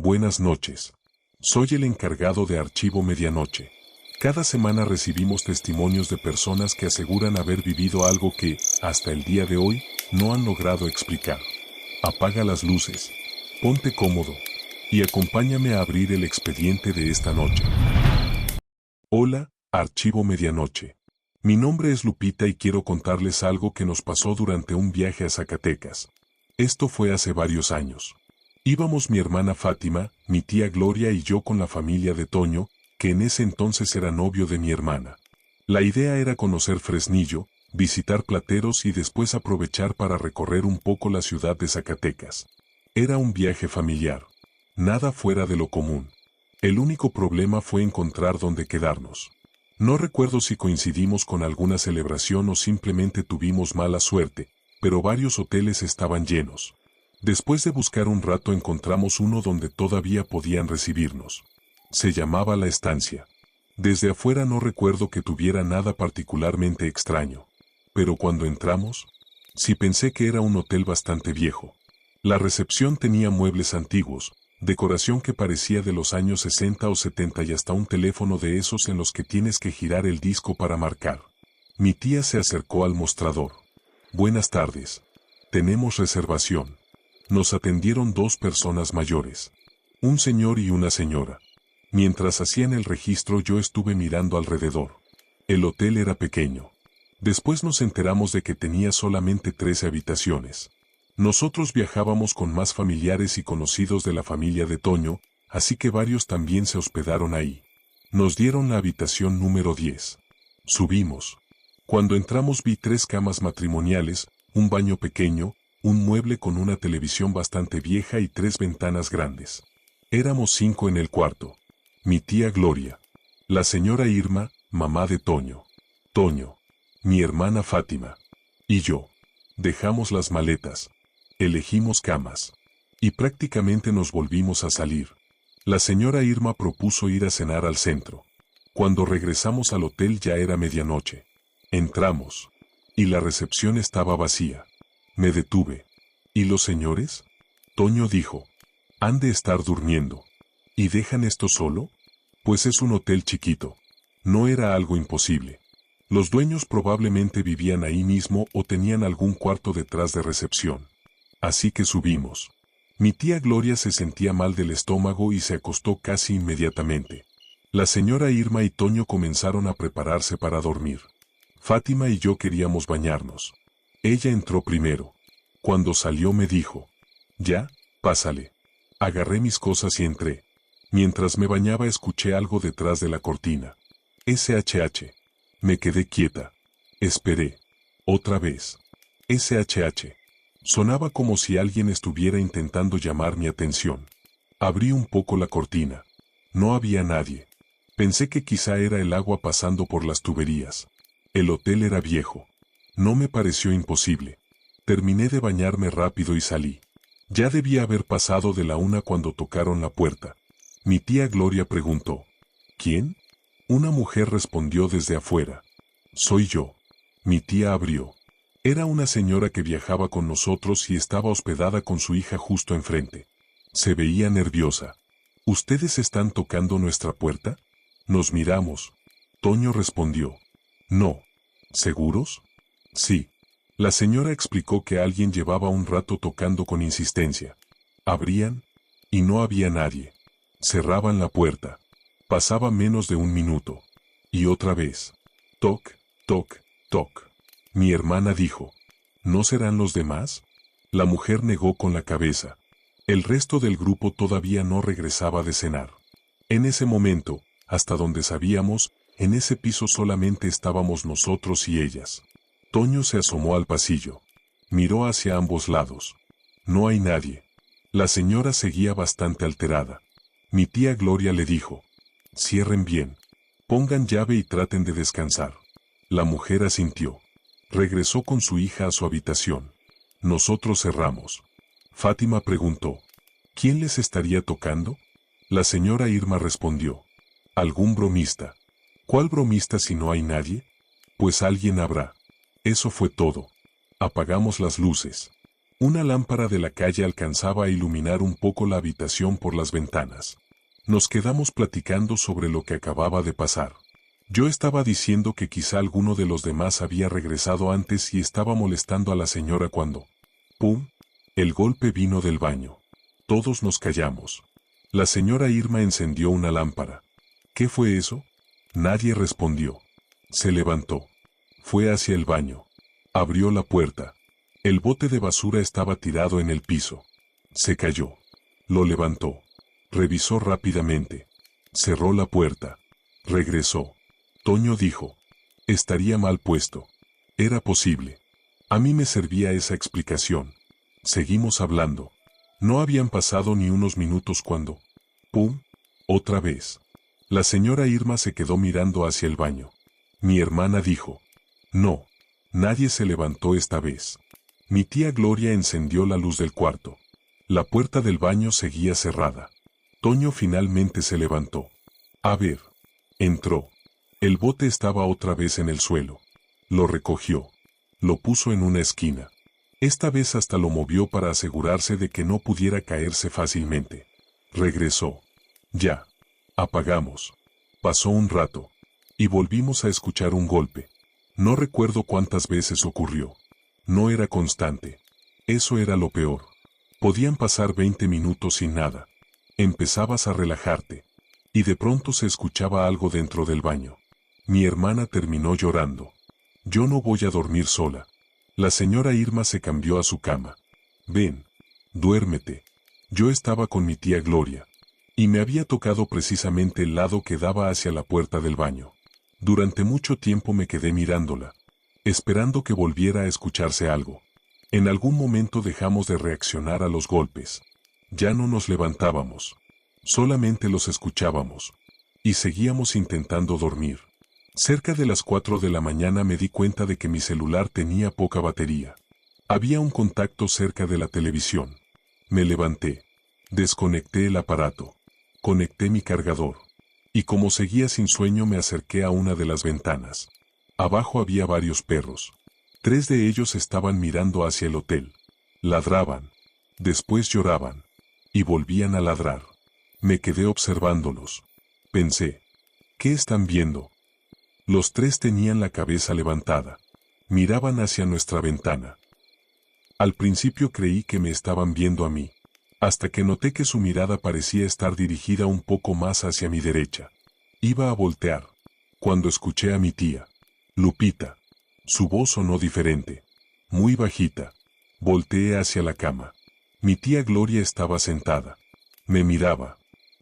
Buenas noches. Soy el encargado de Archivo Medianoche. Cada semana recibimos testimonios de personas que aseguran haber vivido algo que, hasta el día de hoy, no han logrado explicar. Apaga las luces, ponte cómodo y acompáñame a abrir el expediente de esta noche. Hola, Archivo Medianoche. Mi nombre es Lupita y quiero contarles algo que nos pasó durante un viaje a Zacatecas. Esto fue hace varios años. Íbamos mi hermana Fátima, mi tía Gloria y yo con la familia de Toño, que en ese entonces era novio de mi hermana. La idea era conocer Fresnillo, visitar Plateros y después aprovechar para recorrer un poco la ciudad de Zacatecas. Era un viaje familiar. Nada fuera de lo común. El único problema fue encontrar dónde quedarnos. No recuerdo si coincidimos con alguna celebración o simplemente tuvimos mala suerte, pero varios hoteles estaban llenos. Después de buscar un rato encontramos uno donde todavía podían recibirnos. Se llamaba La Estancia. Desde afuera no recuerdo que tuviera nada particularmente extraño. Pero cuando entramos, sí pensé que era un hotel bastante viejo. La recepción tenía muebles antiguos, decoración que parecía de los años 60 o 70 y hasta un teléfono de esos en los que tienes que girar el disco para marcar. Mi tía se acercó al mostrador. Buenas tardes. Tenemos reservación. Nos atendieron dos personas mayores. Un señor y una señora. Mientras hacían el registro yo estuve mirando alrededor. El hotel era pequeño. Después nos enteramos de que tenía solamente 13 habitaciones. Nosotros viajábamos con más familiares y conocidos de la familia de Toño, así que varios también se hospedaron ahí. Nos dieron la habitación número 10. Subimos. Cuando entramos vi 3 camas matrimoniales, un baño pequeño, un mueble con una televisión bastante vieja y 3 ventanas grandes. Éramos 5 en el cuarto. Mi tía Gloria. La señora Irma, mamá de Toño. Toño. Mi hermana Fátima. Y yo. Dejamos las maletas. Elegimos camas. Y prácticamente nos volvimos a salir. La señora Irma propuso ir a cenar al centro. Cuando regresamos al hotel ya era medianoche. Entramos. Y la recepción estaba vacía. Me detuve. ¿Y los señores? Toño dijo. Han de estar durmiendo. ¿Y dejan esto solo? Pues es un hotel chiquito. No era algo imposible. Los dueños probablemente vivían ahí mismo o tenían algún cuarto detrás de recepción. Así que subimos. Mi tía Gloria se sentía mal del estómago y se acostó casi inmediatamente. La señora Irma y Toño comenzaron a prepararse para dormir. Fátima y yo queríamos bañarnos. Ella entró primero. Cuando salió me dijo, «Ya, pásale». Agarré mis cosas y entré. Mientras me bañaba escuché algo detrás de la cortina. SHH. Me quedé quieta. Esperé. Otra vez. SHH. Sonaba como si alguien estuviera intentando llamar mi atención. Abrí un poco la cortina. No había nadie. Pensé que quizá era el agua pasando por las tuberías. El hotel era viejo. No me pareció imposible. Terminé de bañarme rápido y salí. Ya debía haber pasado de la 1 cuando tocaron la puerta. Mi tía Gloria preguntó, ¿quién? Una mujer respondió desde afuera. Soy yo. Mi tía abrió. Era una señora que viajaba con nosotros y estaba hospedada con su hija justo enfrente. Se veía nerviosa. ¿Ustedes están tocando nuestra puerta? Nos miramos. Toño respondió. No. ¿Seguros? Sí. La señora explicó que alguien llevaba un rato tocando con insistencia. Abrían, y no había nadie. Cerraban la puerta. Pasaba menos de 1 minuto. Y otra vez. Toc, toc, toc. Mi hermana dijo, ¿no serán los demás? La mujer negó con la cabeza. El resto del grupo todavía no regresaba de cenar. En ese momento, hasta donde sabíamos, en ese piso solamente estábamos nosotros y ellas. Toño se asomó al pasillo. Miró hacia ambos lados. No hay nadie. La señora seguía bastante alterada. Mi tía Gloria le dijo, cierren bien. Pongan llave y traten de descansar. La mujer asintió. Regresó con su hija a su habitación. Nosotros cerramos. Fátima preguntó, ¿quién les estaría tocando? La señora Irma respondió, algún bromista. ¿Cuál bromista si no hay nadie? Pues alguien habrá. Eso fue todo. Apagamos las luces. Una lámpara de la calle alcanzaba a iluminar un poco la habitación por las ventanas. Nos quedamos platicando sobre lo que acababa de pasar. Yo estaba diciendo que quizá alguno de los demás había regresado antes y estaba molestando a la señora cuando, ¡pum!, el golpe vino del baño. Todos nos callamos. La señora Irma encendió una lámpara. ¿Qué fue eso? Nadie respondió. Se levantó. Fue hacia el baño. Abrió la puerta. El bote de basura estaba tirado en el piso. Se cayó. Lo levantó. Revisó rápidamente. Cerró la puerta. Regresó. Toño dijo: estaría mal puesto. Era posible. A mí me servía esa explicación. Seguimos hablando. No habían pasado ni unos minutos cuando, ¡pum!, otra vez. La señora Irma se quedó mirando hacia el baño. Mi hermana dijo: no, nadie se levantó esta vez. Mi tía Gloria encendió la luz del cuarto. La puerta del baño seguía cerrada. Toño finalmente se levantó. A ver. Entró. El bote estaba otra vez en el suelo. Lo recogió. Lo puso en una esquina. Esta vez hasta lo movió para asegurarse de que no pudiera caerse fácilmente. Regresó. Ya. Apagamos. Pasó un rato. Y volvimos a escuchar un golpe. No recuerdo cuántas veces ocurrió. No era constante. Eso era lo peor. Podían pasar 20 minutos sin nada. Empezabas a relajarte. Y de pronto se escuchaba algo dentro del baño. Mi hermana terminó llorando. Yo no voy a dormir sola. La señora Irma se cambió a su cama. Ven. Duérmete. Yo estaba con mi tía Gloria. Y me había tocado precisamente el lado que daba hacia la puerta del baño. Durante mucho tiempo me quedé mirándola, esperando que volviera a escucharse algo. En algún momento dejamos de reaccionar a los golpes. Ya no nos levantábamos. Solamente los escuchábamos. Y seguíamos intentando dormir. Cerca de las 4 de la mañana me di cuenta de que mi celular tenía poca batería. Había un contacto cerca de la televisión. Me levanté. Desconecté el aparato. Conecté mi cargador. Y como seguía sin sueño me acerqué a una de las ventanas. Abajo había varios perros. 3 de ellos estaban mirando hacia el hotel. Ladraban. Después lloraban. Y volvían a ladrar. Me quedé observándolos. Pensé: ¿qué están viendo? Los 3 tenían la cabeza levantada. Miraban hacia nuestra ventana. Al principio creí que me estaban viendo a mí, hasta que noté que su mirada parecía estar dirigida un poco más hacia mi derecha. Iba a voltear, cuando escuché a mi tía, Lupita. Su voz sonó diferente, muy bajita. Volteé hacia la cama. Mi tía Gloria estaba sentada. Me miraba,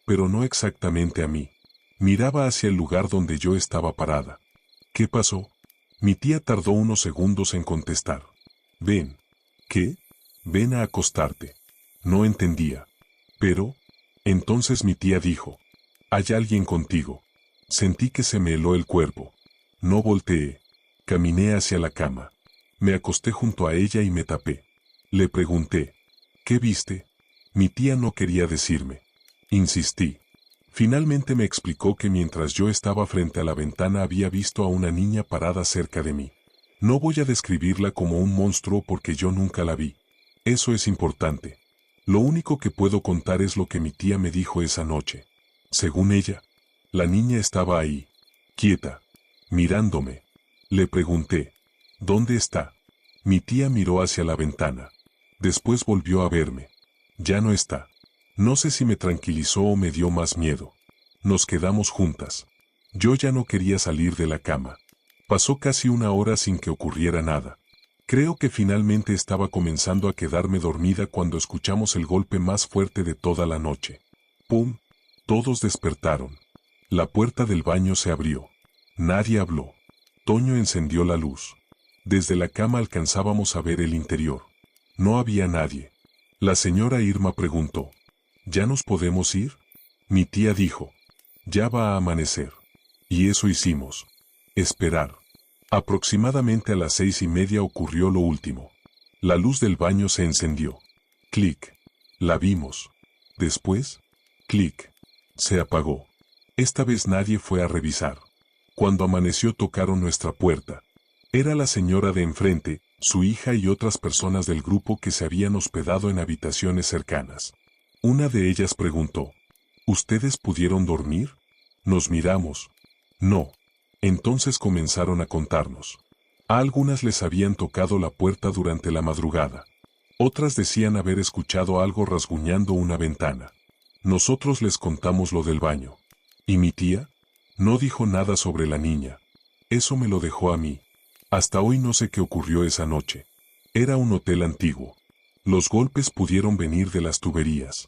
pero no exactamente a mí. Miraba hacia el lugar donde yo estaba parada. ¿Qué pasó? Mi tía tardó unos segundos en contestar. Ven. ¿Qué? Ven a acostarte. No entendía. Pero, entonces mi tía dijo: hay alguien contigo. Sentí que se me heló el cuerpo. No volteé. Caminé hacia la cama. Me acosté junto a ella y me tapé. Le pregunté: ¿qué viste? Mi tía no quería decirme. Insistí. Finalmente me explicó que mientras yo estaba frente a la ventana había visto a una niña parada cerca de mí. No voy a describirla como un monstruo porque yo nunca la vi. Eso es importante. Lo único que puedo contar es lo que mi tía me dijo esa noche. Según ella, la niña estaba ahí, quieta, mirándome. Le pregunté: ¿dónde está? Mi tía miró hacia la ventana. Después volvió a verme. Ya no está. No sé si me tranquilizó o me dio más miedo. Nos quedamos juntas. Yo ya no quería salir de la cama. Pasó casi una hora sin que ocurriera nada. Creo que finalmente estaba comenzando a quedarme dormida cuando escuchamos el golpe más fuerte de toda la noche. ¡Pum! Todos despertaron. La puerta del baño se abrió. Nadie habló. Toño encendió la luz. Desde la cama alcanzábamos a ver el interior. No había nadie. La señora Irma preguntó: ¿ya nos podemos ir? Mi tía dijo: ya va a amanecer. Y eso hicimos. Esperar. Aproximadamente a las 6:30 ocurrió lo último. La luz del baño se encendió. Clic. La vimos. Después, clic. Se apagó. Esta vez nadie fue a revisar. Cuando amaneció tocaron nuestra puerta. Era la señora de enfrente, su hija y otras personas del grupo que se habían hospedado en habitaciones cercanas. Una de ellas preguntó, ¿ustedes pudieron dormir? Nos miramos. No. Entonces comenzaron a contarnos. A algunas les habían tocado la puerta durante la madrugada. Otras decían haber escuchado algo rasguñando una ventana. Nosotros les contamos lo del baño. ¿Y mi tía? No dijo nada sobre la niña. Eso me lo dejó a mí. Hasta hoy no sé qué ocurrió esa noche. Era un hotel antiguo. Los golpes pudieron venir de las tuberías.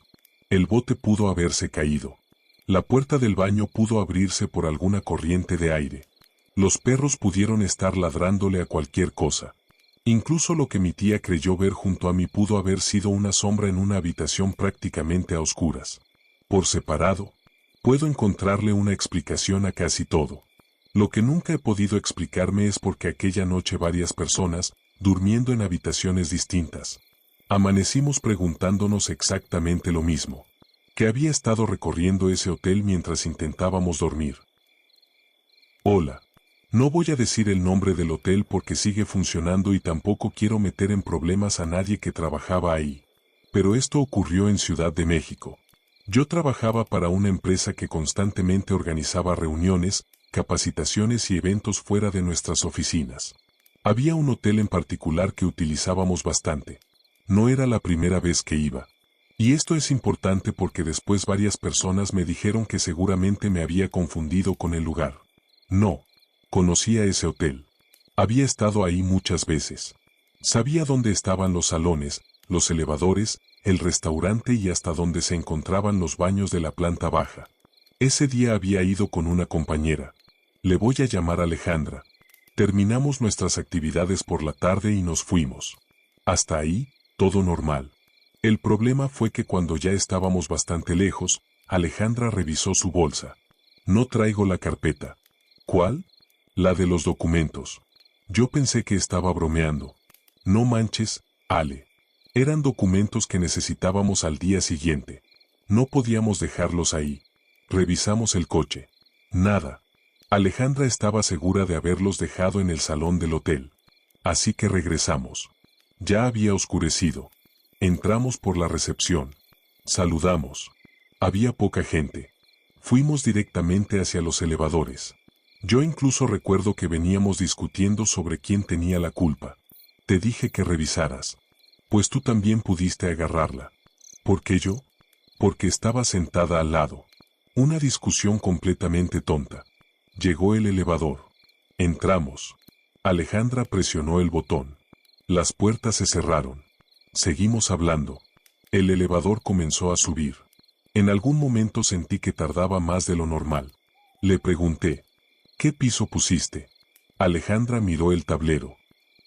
El bote pudo haberse caído. La puerta del baño pudo abrirse por alguna corriente de aire. Los perros pudieron estar ladrándole a cualquier cosa. Incluso lo que mi tía creyó ver junto a mí pudo haber sido una sombra en una habitación prácticamente a oscuras. Por separado, puedo encontrarle una explicación a casi todo. Lo que nunca he podido explicarme es por qué aquella noche varias personas, durmiendo en habitaciones distintas, amanecimos preguntándonos exactamente lo mismo. ¿Qué había estado recorriendo ese hotel mientras intentábamos dormir? Hola. No voy a decir el nombre del hotel porque sigue funcionando y tampoco quiero meter en problemas a nadie que trabajaba ahí. Pero esto ocurrió en Ciudad de México. Yo trabajaba para una empresa que constantemente organizaba reuniones, capacitaciones y eventos fuera de nuestras oficinas. Había un hotel en particular que utilizábamos bastante. No era la primera vez que iba. Y esto es importante porque después varias personas me dijeron que seguramente me había confundido con el lugar. No. Conocía ese hotel. Había estado ahí muchas veces. Sabía dónde estaban los salones, los elevadores, el restaurante y hasta dónde se encontraban los baños de la planta baja. Ese día había ido con una compañera. Le voy a llamar Alejandra. Terminamos nuestras actividades por la tarde y nos fuimos. Hasta ahí, todo normal. El problema fue que cuando ya estábamos bastante lejos, Alejandra revisó su bolsa. No traigo la carpeta. ¿Cuál? La de los documentos. Yo pensé que estaba bromeando. No manches, Ale. Eran documentos que necesitábamos al día siguiente. No podíamos dejarlos ahí. Revisamos el coche. Nada. Alejandra estaba segura de haberlos dejado en el salón del hotel. Así que regresamos. Ya había oscurecido. Entramos por la recepción. Saludamos. Había poca gente. Fuimos directamente hacia los elevadores. Yo incluso recuerdo que veníamos discutiendo sobre quién tenía la culpa. Te dije que revisaras. Pues tú también pudiste agarrarla. ¿Por qué yo? Porque estaba sentada al lado. Una discusión completamente tonta. Llegó el elevador. Entramos. Alejandra presionó el botón. Las puertas se cerraron. Seguimos hablando. El elevador comenzó a subir. En algún momento sentí que tardaba más de lo normal. Le pregunté, ¿qué piso pusiste? Alejandra miró el tablero.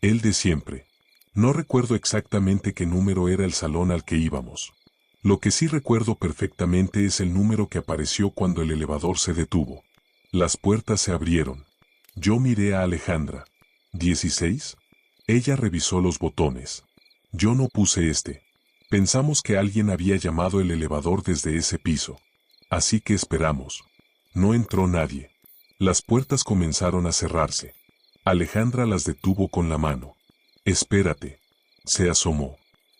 El de siempre. No recuerdo exactamente qué número era el salón al que íbamos. Lo que sí recuerdo perfectamente es el número que apareció cuando el elevador se detuvo. Las puertas se abrieron. Yo miré a Alejandra. ¿16? Ella revisó los botones. Yo no puse este. Pensamos que alguien había llamado el elevador desde ese piso. Así que esperamos. No entró nadie. Las puertas comenzaron a cerrarse. Alejandra las detuvo con la mano. Espérate. Se asomó.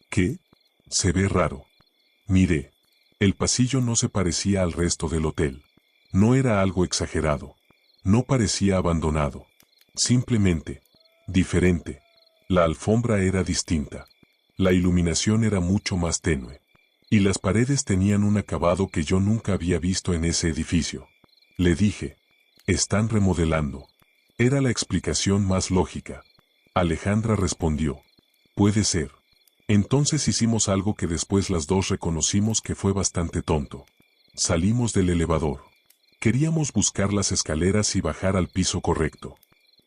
¿Qué? Se ve raro. Miré. El pasillo no se parecía al resto del hotel. No era algo exagerado. No parecía abandonado. Simplemente, diferente. La alfombra era distinta. La iluminación era mucho más tenue. Y las paredes tenían un acabado que yo nunca había visto en ese edificio. Le dije, están remodelando. Era la explicación más lógica. Alejandra respondió, puede ser. Entonces hicimos algo que después las dos reconocimos que fue bastante tonto. Salimos del elevador. Queríamos buscar las escaleras y bajar al piso correcto.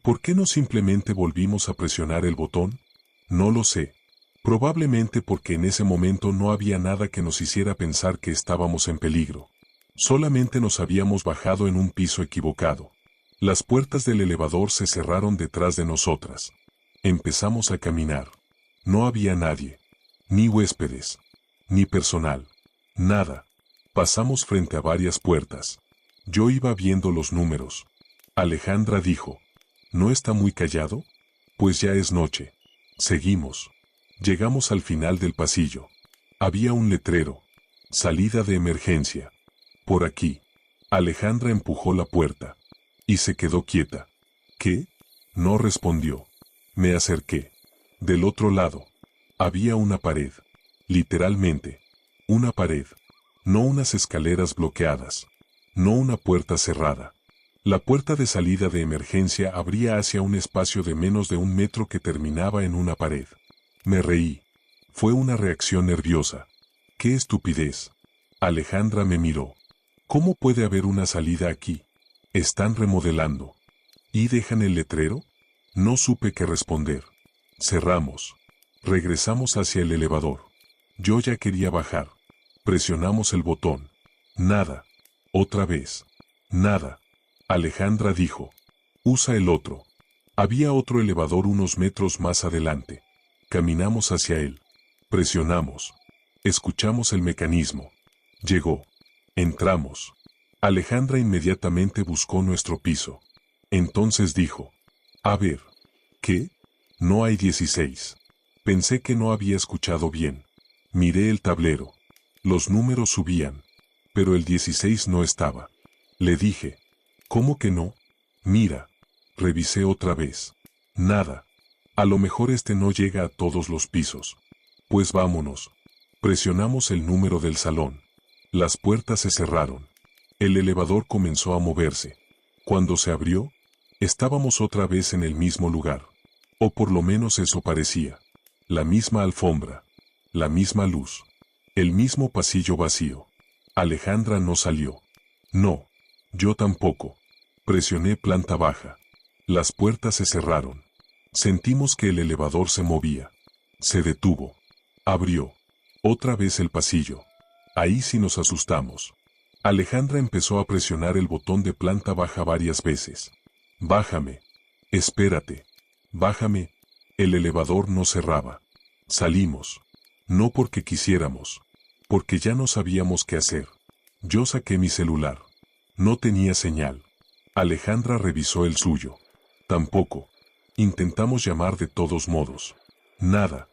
¿Por qué no simplemente volvimos a presionar el botón? No lo sé. Probablemente porque en ese momento no había nada que nos hiciera pensar que estábamos en peligro. Solamente nos habíamos bajado en un piso equivocado. Las puertas del elevador se cerraron detrás de nosotras. Empezamos a caminar. No había nadie. Ni huéspedes. Ni personal. Nada. Pasamos frente a varias puertas. Yo iba viendo los números. Alejandra dijo, ¿no está muy callado? Pues ya es noche. Seguimos. Llegamos al final del pasillo. Había un letrero. Salida de emergencia. Por aquí. Alejandra empujó la puerta. Y se quedó quieta. ¿Qué? No respondió. Me acerqué. Del otro lado. Había una pared. Literalmente. Una pared. No unas escaleras bloqueadas. No una puerta cerrada. La puerta de salida de emergencia abría hacia un espacio de menos de 1 metro que terminaba en una pared. Me reí. Fue una reacción nerviosa. ¡Qué estupidez! Alejandra me miró. ¿Cómo puede haber una salida aquí? Están remodelando. ¿Y dejan el letrero? No supe qué responder. Cerramos. Regresamos hacia el elevador. Yo ya quería bajar. Presionamos el botón. Nada. Otra vez. Nada. Alejandra dijo. Usa el otro. Había otro elevador unos metros más adelante. Caminamos hacia él. Presionamos. Escuchamos el mecanismo. Llegó. Entramos. Alejandra inmediatamente buscó nuestro piso. Entonces dijo. A ver. ¿Qué? No hay 16. Pensé que no había escuchado bien. Miré el tablero. Los números subían. Pero el 16 no estaba. Le dije. ¿Cómo que no? Mira. Revisé otra vez. Nada. A lo mejor este no llega a todos los pisos. Pues vámonos. Presionamos el número del salón. Las puertas se cerraron. El elevador comenzó a moverse. Cuando se abrió, estábamos otra vez en el mismo lugar. O por lo menos eso parecía. La misma alfombra. La misma luz. El mismo pasillo vacío. Alejandra no salió. No. Yo tampoco. Presioné planta baja. Las puertas se cerraron. Sentimos que el elevador se movía. Se detuvo. Abrió. Otra vez el pasillo. Ahí sí nos asustamos. Alejandra empezó a presionar el botón de planta baja varias veces. Bájame. Espérate. Bájame. El elevador no cerraba. Salimos. No porque quisiéramos. Porque ya no sabíamos qué hacer. Yo saqué mi celular. No tenía señal. Alejandra revisó el suyo. Tampoco. Intentamos llamar de todos modos. Nada.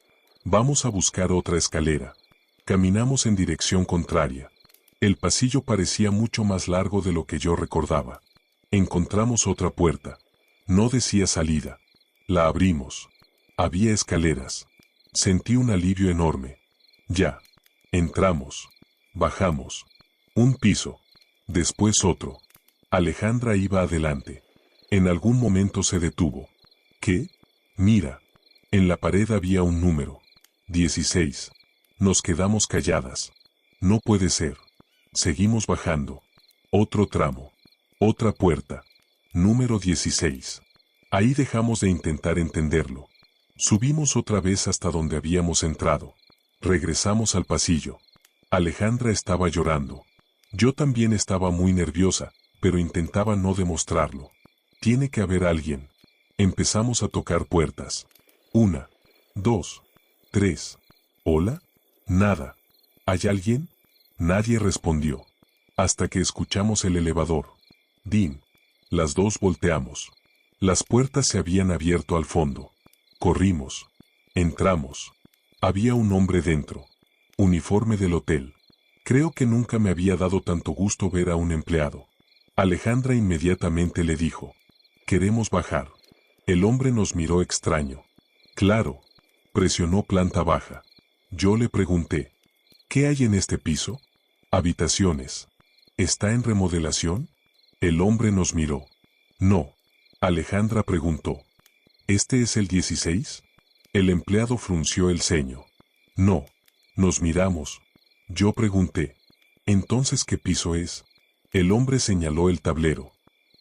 Vamos a buscar otra escalera. Caminamos en dirección contraria. El pasillo parecía mucho más largo de lo que yo recordaba. Encontramos otra puerta. No decía salida. La abrimos. Había escaleras. Sentí un alivio enorme. Ya. Entramos. Bajamos. Un piso. Después otro. Alejandra iba adelante. En algún momento se detuvo. ¿Qué? Mira. En la pared había un número. 16. Nos quedamos calladas. No puede ser. Seguimos bajando. Otro tramo. Otra puerta. Número 16. Ahí dejamos de intentar entenderlo. Subimos otra vez hasta donde habíamos entrado. Regresamos al pasillo. Alejandra estaba llorando. Yo también estaba muy nerviosa, pero intentaba no demostrarlo. Tiene que haber alguien. Empezamos a tocar puertas. 1, 2, 3. ¿Hola? Nada. ¿Hay alguien? Nadie respondió. Hasta que escuchamos el elevador. Din. Las dos volteamos. Las puertas se habían abierto al fondo. Corrimos. Entramos. Había un hombre dentro. Uniforme del hotel. Creo que nunca me había dado tanto gusto ver a un empleado. Alejandra inmediatamente le dijo. Queremos bajar. El hombre nos miró extraño. Claro. Presionó planta baja. Yo le pregunté. ¿Qué hay en este piso? Habitaciones. ¿Está en remodelación? El hombre nos miró. No. Alejandra preguntó. ¿Este es el 16? El empleado frunció el ceño. No. Nos miramos. Yo pregunté. ¿Entonces qué piso es? El hombre señaló el tablero.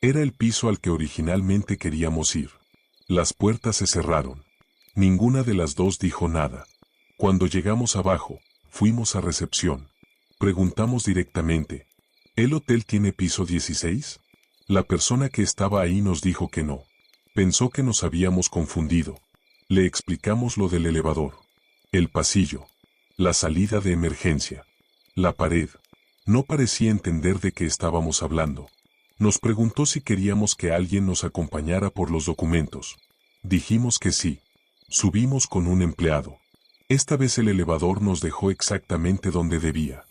Era el piso al que originalmente queríamos ir. Las puertas se cerraron. Ninguna de las dos dijo nada. Cuando llegamos abajo, fuimos a recepción. Preguntamos directamente. ¿El hotel tiene piso 16? La persona que estaba ahí nos dijo que no. Pensó que nos habíamos confundido. Le explicamos lo del elevador. El pasillo. La salida de emergencia. La pared. No parecía entender de qué estábamos hablando. Nos preguntó si queríamos que alguien nos acompañara por los documentos. Dijimos que sí. Subimos con un empleado. Esta vez el elevador nos dejó exactamente donde debía.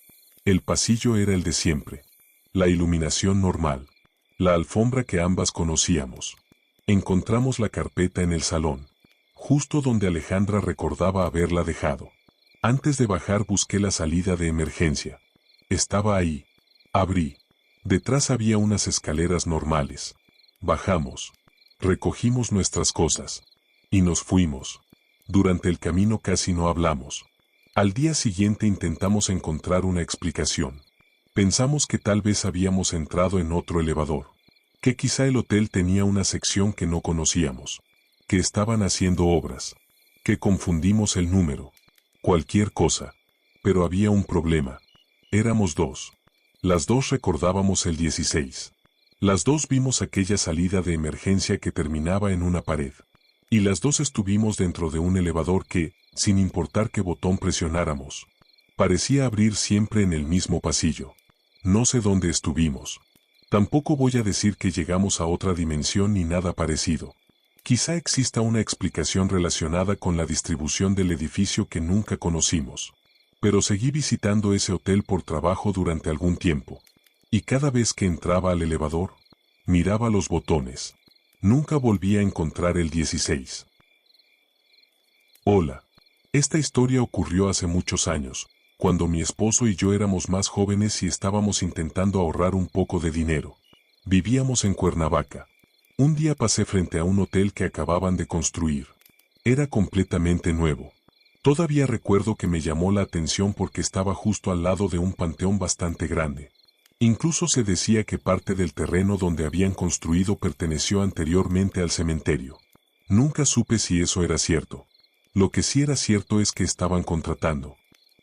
El pasillo era el de siempre. La iluminación normal. La alfombra que ambas conocíamos. Encontramos la carpeta en el salón, justo donde Alejandra recordaba haberla dejado. Antes de bajar busqué la salida de emergencia. Estaba ahí. Abrí. Detrás había unas escaleras normales. Bajamos. Recogimos nuestras cosas. Y nos fuimos. Durante el camino casi no hablamos. Al día siguiente intentamos encontrar una explicación. Pensamos que tal vez habíamos entrado en otro elevador. Que quizá el hotel tenía una sección que no conocíamos. Que estaban haciendo obras. Que confundimos el número. Cualquier cosa. Pero había un problema. Éramos dos. Las dos recordábamos el 16. Las dos vimos aquella salida de emergencia que terminaba en una pared. Y las dos estuvimos dentro de un elevador que, sin importar qué botón presionáramos, parecía abrir siempre en el mismo pasillo. No sé dónde estuvimos. Tampoco voy a decir que llegamos a otra dimensión ni nada parecido. Quizá exista una explicación relacionada con la distribución del edificio que nunca conocimos. Pero seguí visitando ese hotel por trabajo durante algún tiempo. Y cada vez que entraba al elevador, miraba los botones. Nunca volví a encontrar el 16. Hola. Esta historia ocurrió hace muchos años, cuando mi esposo y yo éramos más jóvenes y estábamos intentando ahorrar un poco de dinero. Vivíamos en Cuernavaca. Un día pasé frente a un hotel que acababan de construir. Era completamente nuevo. Todavía recuerdo que me llamó la atención porque estaba justo al lado de un panteón bastante grande. Incluso se decía que parte del terreno donde habían construido perteneció anteriormente al cementerio. Nunca supe si eso era cierto. Lo que sí era cierto es que estaban contratando.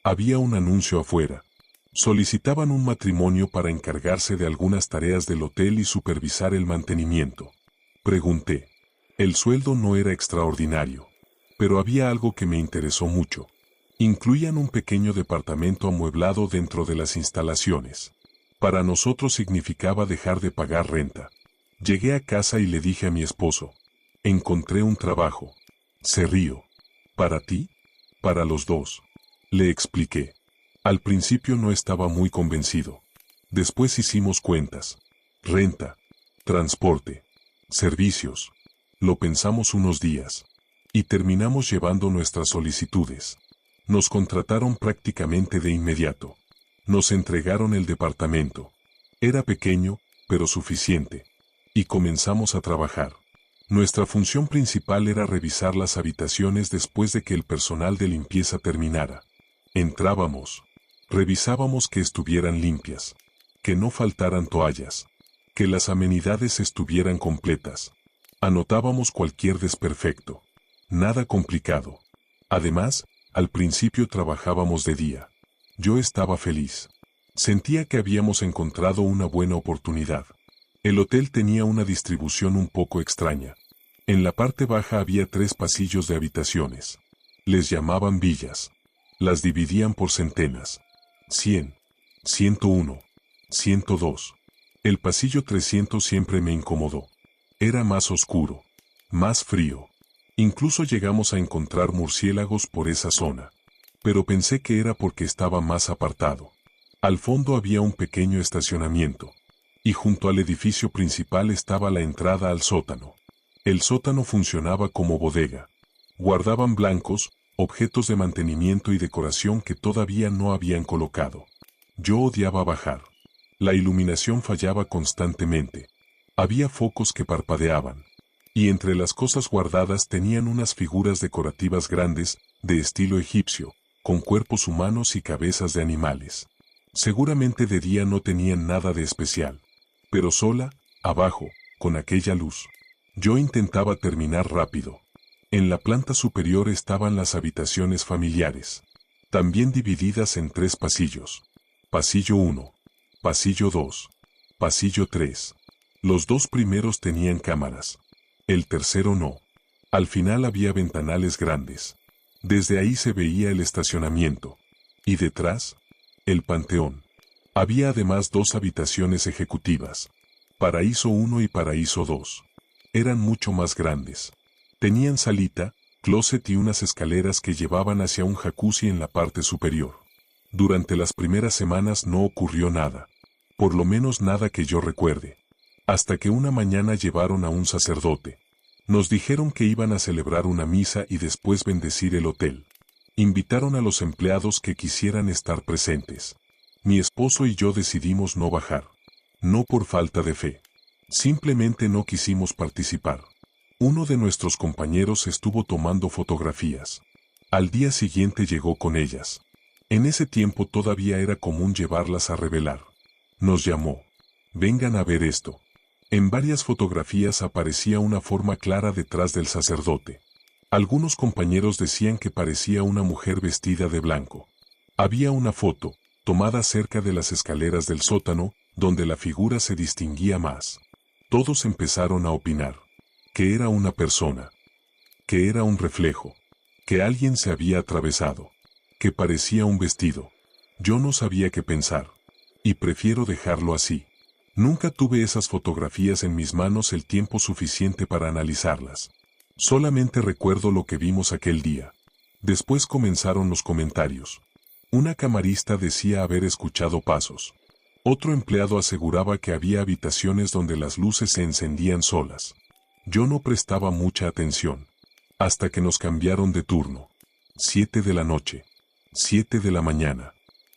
Había un anuncio afuera. Solicitaban un matrimonio para encargarse de algunas tareas del hotel y supervisar el mantenimiento. Pregunté. El sueldo no era extraordinario, pero había algo que me interesó mucho. Incluían un pequeño departamento amueblado dentro de las instalaciones. Para nosotros significaba dejar de pagar renta. Llegué a casa y le dije a mi esposo. Encontré un trabajo. Se rió. ¿Para ti? Para los dos. Le expliqué. Al principio no estaba muy convencido. Después hicimos cuentas. Renta. Transporte. Servicios. Lo pensamos unos días. Y terminamos llevando nuestras solicitudes. Nos contrataron prácticamente de inmediato. Nos entregaron el departamento. Era pequeño, pero suficiente. Y comenzamos a trabajar. Nuestra función principal era revisar las habitaciones después de que el personal de limpieza terminara. Entrábamos. Revisábamos que estuvieran limpias. Que no faltaran toallas. Que las amenidades estuvieran completas. Anotábamos cualquier desperfecto. Nada complicado. Además, al principio trabajábamos de día. Yo estaba feliz. Sentía que habíamos encontrado una buena oportunidad. El hotel tenía una distribución un poco extraña. En la parte baja había 3 pasillos de habitaciones. Les llamaban villas. Las dividían por centenas. 100, 101, 102. El pasillo 300 siempre me incomodó. Era más oscuro, más frío. Incluso llegamos a encontrar murciélagos por esa zona. Pero pensé que era porque estaba más apartado. Al fondo había un pequeño estacionamiento. Y junto al edificio principal estaba la entrada al sótano. El sótano funcionaba como bodega. Guardaban blancos, objetos de mantenimiento y decoración que todavía no habían colocado. Yo odiaba bajar. La iluminación fallaba constantemente. Había focos que parpadeaban. Y entre las cosas guardadas tenían unas figuras decorativas grandes, de estilo egipcio, con cuerpos humanos y cabezas de animales. Seguramente de día no tenían nada de especial. Pero sola, abajo, con aquella luz. Yo intentaba terminar rápido. En la planta superior estaban las habitaciones familiares. También divididas en 3 pasillos. Pasillo 1. Pasillo 2. Pasillo 3. Los 2 primeros tenían cámaras. El tercero no. Al final había ventanales grandes. Desde ahí se veía el estacionamiento. Y detrás, el panteón. Había además 2 habitaciones ejecutivas. Paraíso 1 y Paraíso 2. Eran mucho más grandes. Tenían salita, closet y unas escaleras que llevaban hacia un jacuzzi en la parte superior. Durante las primeras semanas no ocurrió nada. Por lo menos nada que yo recuerde. Hasta que una mañana llevaron a un sacerdote. Nos dijeron que iban a celebrar una misa y después bendecir el hotel. Invitaron a los empleados que quisieran estar presentes. Mi esposo y yo decidimos no bajar. No por falta de fe. Simplemente no quisimos participar. Uno de nuestros compañeros estuvo tomando fotografías. Al día siguiente llegó con ellas. En ese tiempo todavía era común llevarlas a revelar. Nos llamó. Vengan a ver esto. En varias fotografías aparecía una forma clara detrás del sacerdote. Algunos compañeros decían que parecía una mujer vestida de blanco. Había una foto, tomada cerca de las escaleras del sótano, donde la figura se distinguía más. Todos empezaron a opinar. Que era una persona. Que era un reflejo. Que alguien se había atravesado. Que parecía un vestido. Yo no sabía qué pensar. Y prefiero dejarlo así. Nunca tuve esas fotografías en mis manos el tiempo suficiente para analizarlas. Solamente recuerdo lo que vimos aquel día. Después comenzaron los comentarios. Una camarista decía haber escuchado pasos. Otro empleado aseguraba que había habitaciones donde las luces se encendían solas. Yo no prestaba mucha atención. Hasta que nos cambiaron de turno. 7 de la noche. 7 de la mañana.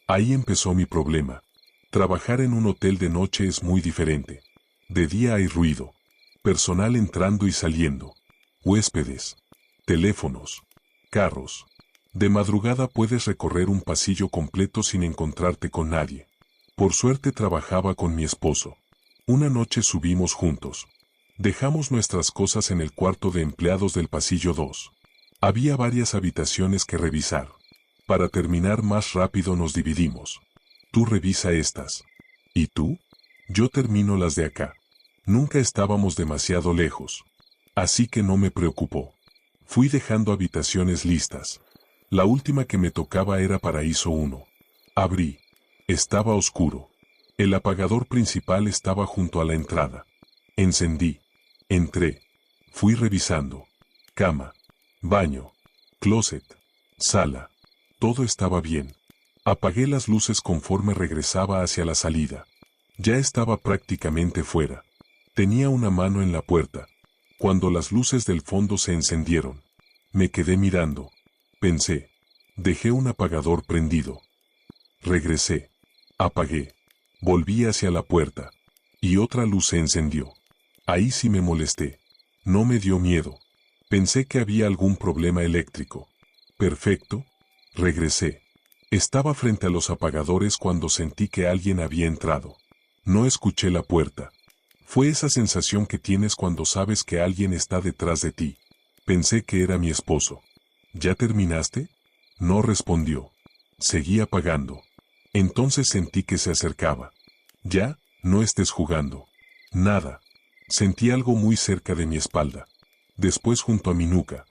Ahí empezó mi problema. Trabajar en un hotel de noche es muy diferente. De día hay ruido. Personal entrando y saliendo. Huéspedes. Teléfonos. Carros. De madrugada puedes recorrer un pasillo completo sin encontrarte con nadie. Por suerte trabajaba con mi esposo. Una noche subimos juntos. Dejamos nuestras cosas en el cuarto de empleados del pasillo 2. Había varias habitaciones que revisar. Para terminar más rápido nos dividimos. Tú revisa estas. ¿Y tú? Yo termino las de acá. Nunca estábamos demasiado lejos. Así que no me preocupó. Fui dejando habitaciones listas. La última que me tocaba era paraíso 1. Abrí. Estaba oscuro. El apagador principal estaba junto a la entrada. Encendí. Entré. Fui revisando. Cama. Baño. Closet. Sala. Todo estaba bien. Apagué las luces conforme regresaba hacia la salida. Ya estaba prácticamente fuera. Tenía una mano en la puerta. Cuando las luces del fondo se encendieron, me quedé mirando. Pensé. Dejé un apagador prendido. Regresé. Apagué. Volví hacia la puerta. Y otra luz se encendió. Ahí sí me molesté. No me dio miedo. Pensé que había algún problema eléctrico. Perfecto. Regresé. Estaba frente a los apagadores cuando sentí que alguien había entrado. No escuché la puerta. Fue esa sensación que tienes cuando sabes que alguien está detrás de ti. Pensé que era mi esposo. ¿Ya terminaste? No respondió. Seguí apagando. Entonces sentí que se acercaba. Ya, no estés jugando. Nada. Sentí algo muy cerca de mi espalda. Después junto a mi nuca.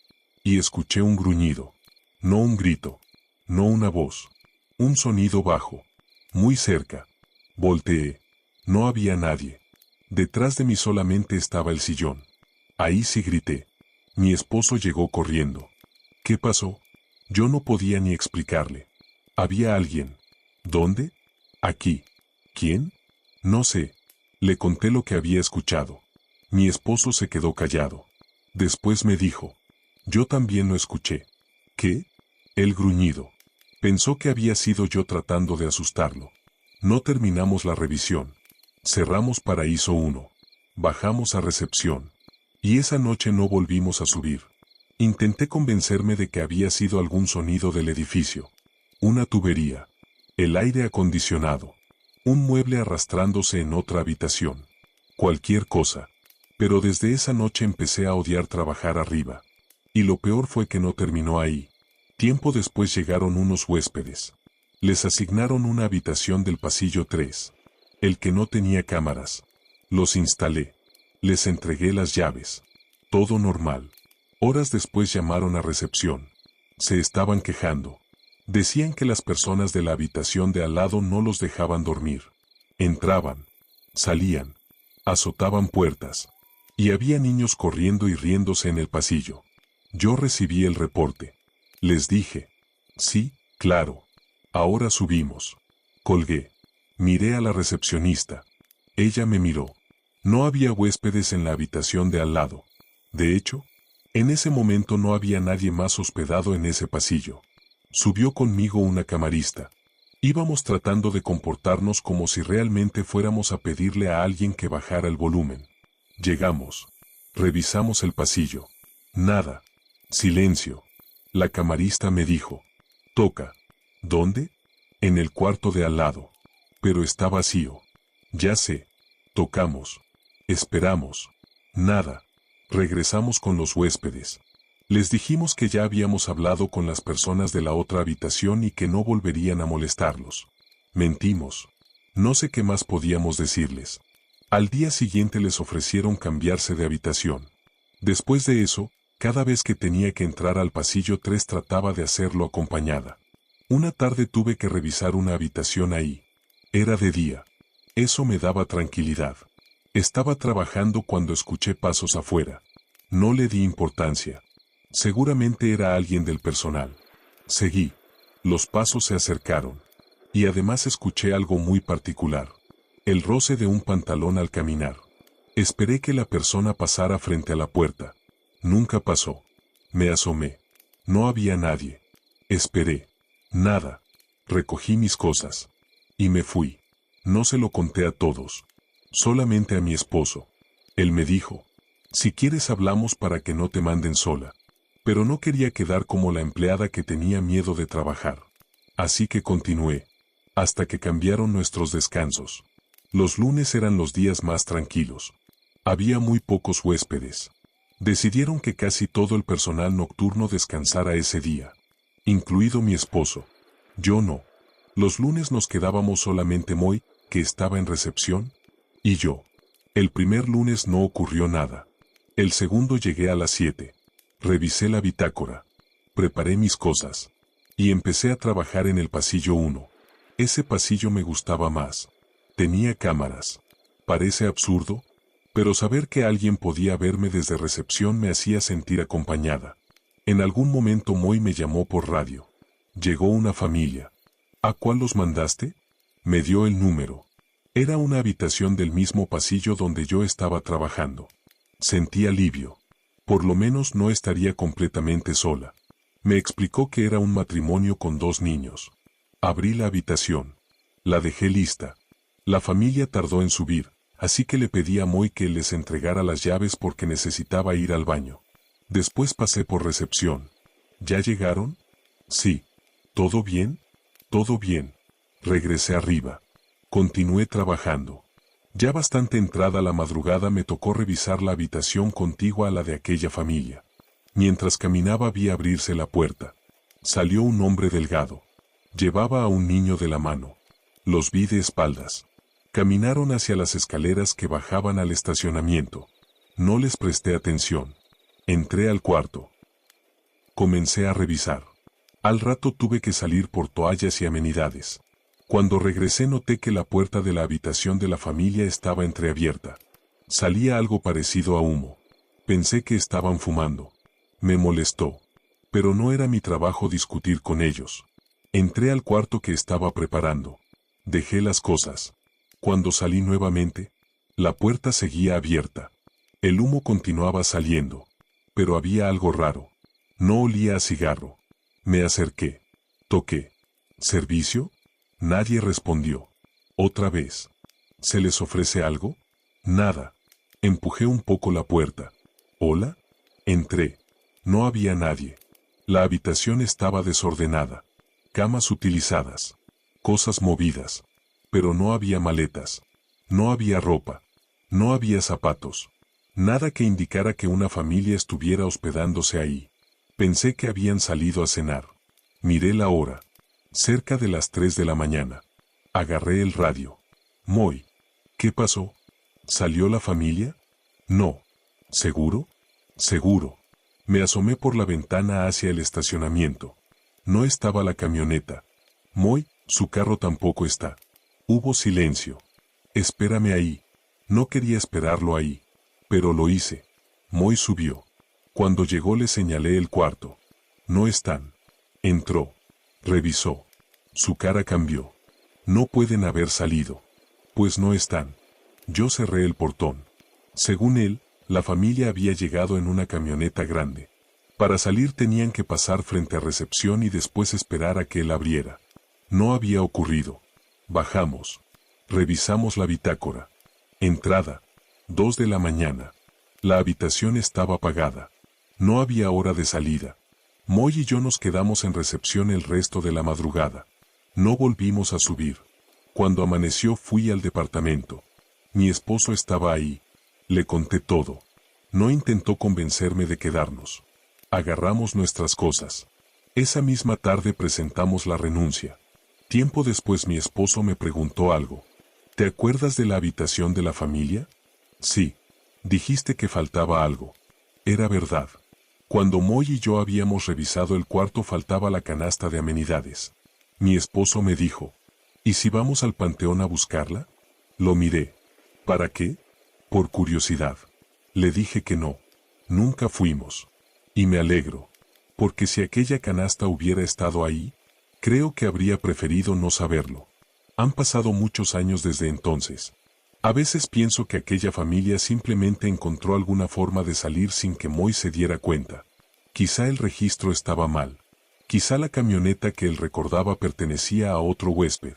Y escuché un gruñido. No un grito. No una voz. Un sonido bajo. Muy cerca. Volteé. No había nadie. Detrás de mí solamente estaba el sillón. Ahí sí grité. Mi esposo llegó corriendo. ¿Qué pasó? Yo no podía ni explicarle. Había alguien. ¿Dónde? Aquí. ¿Quién? No sé. Le conté lo que había escuchado. Mi esposo se quedó callado. Después me dijo. Yo también lo escuché. ¿Qué? El gruñido. Pensó que había sido yo tratando de asustarlo. No terminamos la revisión. Cerramos paraíso 1. Bajamos a recepción. Y esa noche no volvimos a subir. Intenté convencerme de que había sido algún sonido del edificio. Una tubería. El aire acondicionado. Un mueble arrastrándose en otra habitación. Cualquier cosa. Pero desde esa noche empecé a odiar trabajar arriba. Y lo peor fue que no terminó ahí. Tiempo después llegaron unos huéspedes. Les asignaron una habitación del pasillo 3. El que no tenía cámaras. Los instalé. Les entregué las llaves. Todo normal. Horas después llamaron a recepción. Se estaban quejando. Decían que las personas de la habitación de al lado no los dejaban dormir. Entraban. Salían. Azotaban puertas. Y había niños corriendo y riéndose en el pasillo. Yo recibí el reporte. Les dije. Sí, claro. Ahora subimos. Colgué. Miré a la recepcionista. Ella me miró. No había huéspedes en la habitación de al lado. De hecho, en ese momento no había nadie más hospedado en ese pasillo. Subió conmigo una camarista. Íbamos tratando de comportarnos como si realmente fuéramos a pedirle a alguien que bajara el volumen. Llegamos. Revisamos el pasillo. Nada. Silencio. La camarista me dijo. Toca. ¿Dónde? En el cuarto de al lado. Pero está vacío. Ya sé. Tocamos. Esperamos. Nada. Regresamos con los huéspedes. Les dijimos que ya habíamos hablado con las personas de la otra habitación y que no volverían a molestarlos. Mentimos. No sé qué más podíamos decirles. Al día siguiente les ofrecieron cambiarse de habitación. Después de eso, cada vez que tenía que entrar al pasillo 3 trataba de hacerlo acompañada. Una tarde tuve que revisar una habitación ahí. Era de día. Eso me daba tranquilidad. Estaba trabajando cuando escuché pasos afuera. No le di importancia. Seguramente era alguien del personal. Seguí. Los pasos se acercaron. Y además escuché algo muy particular. El roce de un pantalón al caminar. Esperé que la persona pasara frente a la puerta. Nunca pasó. Me asomé. No había nadie. Esperé. Nada. Recogí mis cosas. Y me fui. No se lo conté a todos. Solamente a mi esposo. Él me dijo, si quieres hablamos para que no te manden sola. Pero no quería quedar como la empleada que tenía miedo de trabajar. Así que continué. Hasta que cambiaron nuestros descansos. Los lunes eran los días más tranquilos. Había muy pocos huéspedes. Decidieron que casi todo el personal nocturno descansara ese día. Incluido mi esposo. Yo no. Los lunes nos quedábamos solamente Moy, que estaba en recepción, y yo. El primer lunes no ocurrió nada. El segundo llegué a las 7. Revisé la bitácora. Preparé mis cosas. Y empecé a trabajar en el pasillo 1. Ese pasillo me gustaba más. Tenía cámaras. Parece absurdo, pero saber que alguien podía verme desde recepción me hacía sentir acompañada. En algún momento Moy me llamó por radio. Llegó una familia. ¿A cuál los mandaste? Me dio el número. Era una habitación del mismo pasillo donde yo estaba trabajando. Sentí alivio. Por lo menos no estaría completamente sola. Me explicó que era un matrimonio con 2 niños. Abrí la habitación. La dejé lista. La familia tardó en subir, así que le pedí a Moy que les entregara las llaves porque necesitaba ir al baño. Después pasé por recepción. ¿Ya llegaron? Sí. ¿Todo bien? Todo bien. Regresé arriba. Continué trabajando. Ya bastante entrada la madrugada me tocó revisar la habitación contigua a la de aquella familia. Mientras caminaba vi abrirse la puerta. Salió un hombre delgado. Llevaba a un niño de la mano. Los vi de espaldas. Caminaron hacia las escaleras que bajaban al estacionamiento. No les presté atención. Entré al cuarto. Comencé a revisar. Al rato tuve que salir por toallas y amenidades. Cuando regresé noté que la puerta de la habitación de la familia estaba entreabierta. Salía algo parecido a humo. Pensé que estaban fumando. Me molestó. Pero no era mi trabajo discutir con ellos. Entré al cuarto que estaba preparando. Dejé las cosas. Cuando salí nuevamente, la puerta seguía abierta. El humo continuaba saliendo. Pero había algo raro. No olía a cigarro. Me acerqué. Toqué. ¿Servicio? Nadie respondió. Otra vez. ¿Se les ofrece algo? Nada. Empujé un poco la puerta. ¿Hola? Entré. No había nadie. La habitación estaba desordenada. Camas utilizadas. Cosas movidas. Pero no había maletas. No había ropa. No había zapatos. Nada que indicara que una familia estuviera hospedándose ahí. Pensé que habían salido a cenar. Miré la hora. Cerca de las 3 de la mañana. Agarré el radio. Moy. ¿Qué pasó? ¿Salió la familia? No. ¿Seguro? Seguro. Me asomé por la ventana hacia el estacionamiento. No estaba la camioneta. Moy, su carro tampoco está. Hubo silencio. Espérame ahí. No quería esperarlo ahí. Pero lo hice. Moy subió. Cuando llegó le señalé el cuarto. No están. Entró. Revisó. Su cara cambió. No pueden haber salido. Pues no están. Yo cerré el portón. Según él, la familia había llegado en una camioneta grande. Para salir tenían que pasar frente a recepción y después esperar a que él abriera. No había ocurrido. Bajamos. Revisamos la bitácora. Entrada. 2 de la mañana. La habitación estaba apagada. No había hora de salida. Moy y yo nos quedamos en recepción el resto de la madrugada. No volvimos a subir. Cuando amaneció fui al departamento. Mi esposo estaba ahí. Le conté todo. No intentó convencerme de quedarnos. Agarramos nuestras cosas. Esa misma tarde presentamos la renuncia. Tiempo después mi esposo me preguntó algo. ¿Te acuerdas de la habitación de la familia? Sí. Dijiste que faltaba algo. Era verdad. Cuando Moy y yo habíamos revisado el cuarto faltaba la canasta de amenidades. Mi esposo me dijo, ¿y si vamos al panteón a buscarla? Lo miré. ¿Para qué? Por curiosidad. Le dije que no. Nunca fuimos. Y me alegro. Porque si aquella canasta hubiera estado ahí, creo que habría preferido no saberlo. Han pasado muchos años desde entonces. A veces pienso que aquella familia simplemente encontró alguna forma de salir sin que Moy se diera cuenta. Quizá el registro estaba mal. Quizá la camioneta que él recordaba pertenecía a otro huésped.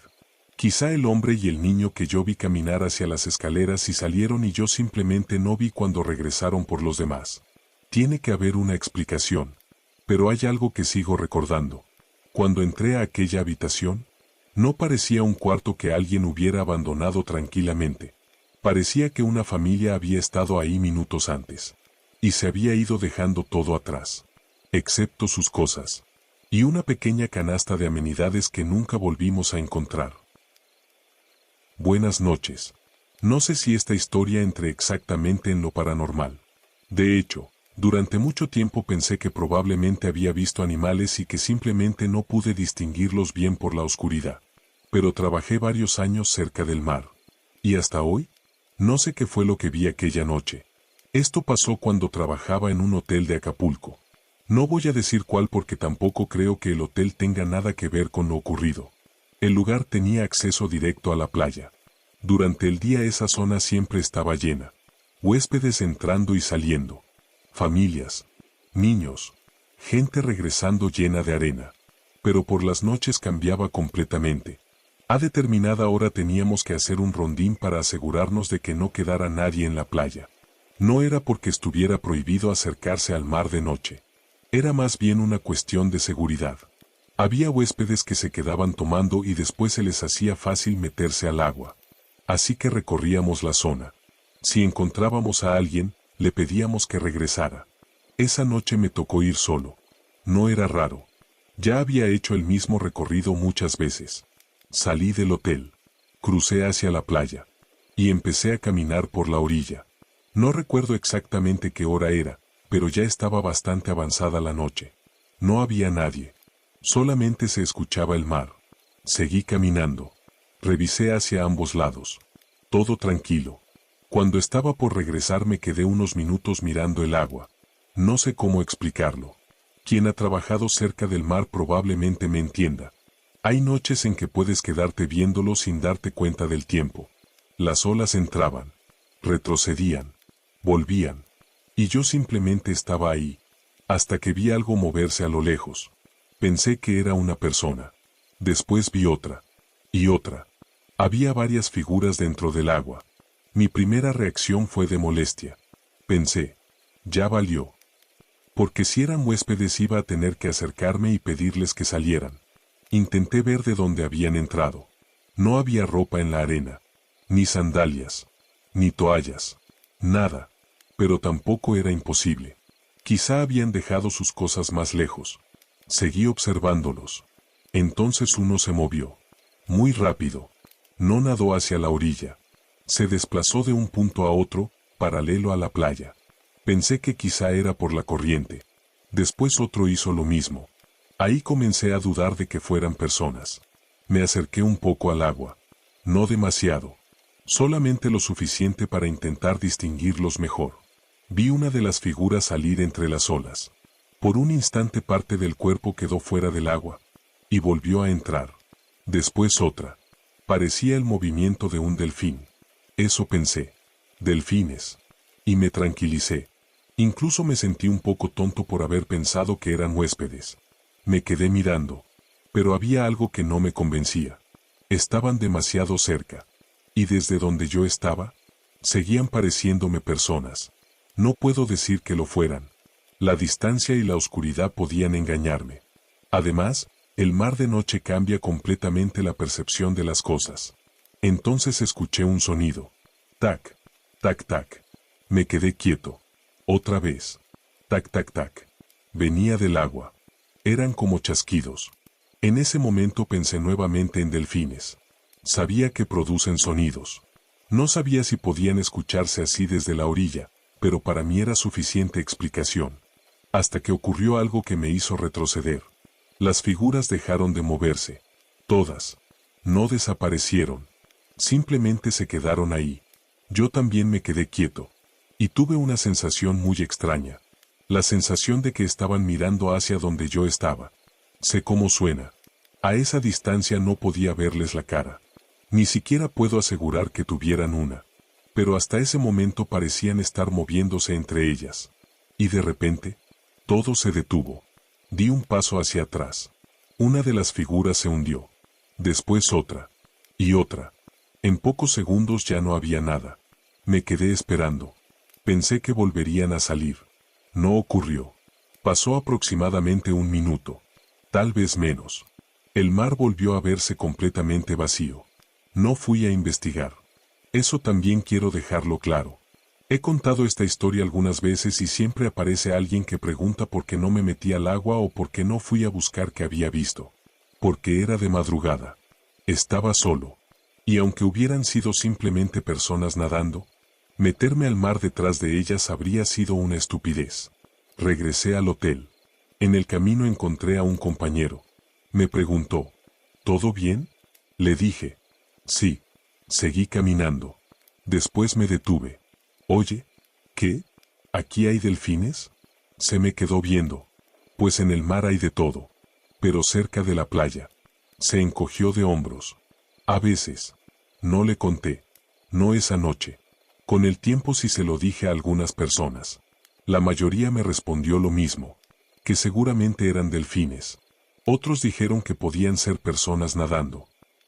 Quizá el hombre y el niño que yo vi caminar hacia las escaleras y salieron y yo simplemente no vi cuando regresaron por los demás. Tiene que haber una explicación. Pero hay algo que sigo recordando. Cuando entré a aquella habitación, no parecía un cuarto que alguien hubiera abandonado tranquilamente. Parecía que una familia había estado ahí minutos antes. Y se había ido dejando todo atrás. Excepto sus cosas. Y una pequeña canasta de amenidades que nunca volvimos a encontrar. Buenas noches. No sé si esta historia entre exactamente en lo paranormal. De hecho, durante mucho tiempo pensé que probablemente había visto animales y que simplemente no pude distinguirlos bien por la oscuridad. Pero trabajé varios años cerca del mar. Y hasta hoy, no sé qué fue lo que vi aquella noche. Esto pasó cuando trabajaba en un hotel de Acapulco. No voy a decir cuál porque tampoco creo que el hotel tenga nada que ver con lo ocurrido. El lugar tenía acceso directo a la playa. Durante el día esa zona siempre estaba llena. Huéspedes entrando y saliendo. Familias, niños, gente regresando llena de arena. Pero por las noches cambiaba completamente. A determinada hora teníamos que hacer un rondín para asegurarnos de que no quedara nadie en la playa. No era porque estuviera prohibido acercarse al mar de noche. Era más bien una cuestión de seguridad. Había huéspedes que se quedaban tomando y después se les hacía fácil meterse al agua. Así que recorríamos la zona. Si encontrábamos a alguien, le pedíamos que regresara. Esa noche me tocó ir solo. No era raro. Ya había hecho el mismo recorrido muchas veces. Salí del hotel. Crucé hacia la playa. Y empecé a caminar por la orilla. No recuerdo exactamente qué hora era, pero ya estaba bastante avanzada la noche. No había nadie. Solamente se escuchaba el mar. Seguí caminando. Revisé hacia ambos lados. Todo tranquilo. Cuando estaba por regresar me quedé unos minutos mirando el agua. No sé cómo explicarlo. Quien ha trabajado cerca del mar probablemente me entienda. Hay noches en que puedes quedarte viéndolo sin darte cuenta del tiempo. Las olas entraban, retrocedían, volvían. Y yo simplemente estaba ahí, hasta que vi algo moverse a lo lejos. Pensé que era una persona. Después vi otra. Y otra. Había varias figuras dentro del agua. Mi primera reacción fue de molestia. Pensé, ya valió. Porque si eran huéspedes iba a tener que acercarme y pedirles que salieran. Intenté ver de dónde habían entrado. No había ropa en la arena. Ni sandalias. Ni toallas. Nada. Pero tampoco era imposible. Quizá habían dejado sus cosas más lejos. Seguí observándolos. Entonces uno se movió. Muy rápido. No nadó hacia la orilla. Se desplazó de un punto a otro, paralelo a la playa. Pensé que quizá era por la corriente. Después otro hizo lo mismo. Ahí comencé a dudar de que fueran personas. Me acerqué un poco al agua. No demasiado. Solamente lo suficiente para intentar distinguirlos mejor. Vi una de las figuras salir entre las olas. Por un instante parte del cuerpo quedó fuera del agua, y volvió a entrar. Después otra. Parecía el movimiento de un delfín. Eso pensé. Delfines. Y me tranquilicé. Incluso me sentí un poco tonto por haber pensado que eran huéspedes. Me quedé mirando. Pero había algo que no me convencía. Estaban demasiado cerca. Y desde donde yo estaba, seguían pareciéndome personas. No puedo decir que lo fueran. La distancia y la oscuridad podían engañarme. Además, el mar de noche cambia completamente la percepción de las cosas. Entonces escuché un sonido. Tac, tac, tac. Me quedé quieto. Otra vez. Tac, tac, tac. Venía del agua. Eran como chasquidos. En ese momento pensé nuevamente en delfines. Sabía que producen sonidos. No sabía si podían escucharse así desde la orilla, pero para mí era suficiente explicación. Hasta que ocurrió algo que me hizo retroceder. Las figuras dejaron de moverse. Todas. No desaparecieron. Simplemente se quedaron ahí. Yo también me quedé quieto. Y tuve una sensación muy extraña. La sensación de que estaban mirando hacia donde yo estaba. Sé cómo suena. A esa distancia no podía verles la cara. Ni siquiera puedo asegurar que tuvieran una. Pero hasta ese momento parecían estar moviéndose entre ellas. Y de repente, todo se detuvo. Di un paso hacia atrás. Una de las figuras se hundió. Después otra. Y otra. En pocos segundos ya no había nada. Me quedé esperando. Pensé que volverían a salir. No ocurrió. Pasó aproximadamente un minuto. Tal vez menos. El mar volvió a verse completamente vacío. No fui a investigar. Eso también quiero dejarlo claro. He contado esta historia algunas veces y siempre aparece alguien que pregunta por qué no me metí al agua o por qué no fui a buscar qué había visto. Porque era de madrugada. Estaba solo. Y aunque hubieran sido simplemente personas nadando, meterme al mar detrás de ellas habría sido una estupidez. Regresé al hotel. En el camino encontré a un compañero. Me preguntó, ¿todo bien? Le dije, sí. Seguí caminando. Después me detuve. Oye, ¿qué? ¿Aquí hay delfines? Se me quedó viendo. Pues en el mar hay de todo. Pero cerca de la playa. Se encogió de hombros. A veces. No le conté. No esa noche. Con el tiempo sí se lo dije a algunas personas. La mayoría me respondió lo mismo. Que seguramente eran delfines. Otros dijeron que podían ser personas nadando.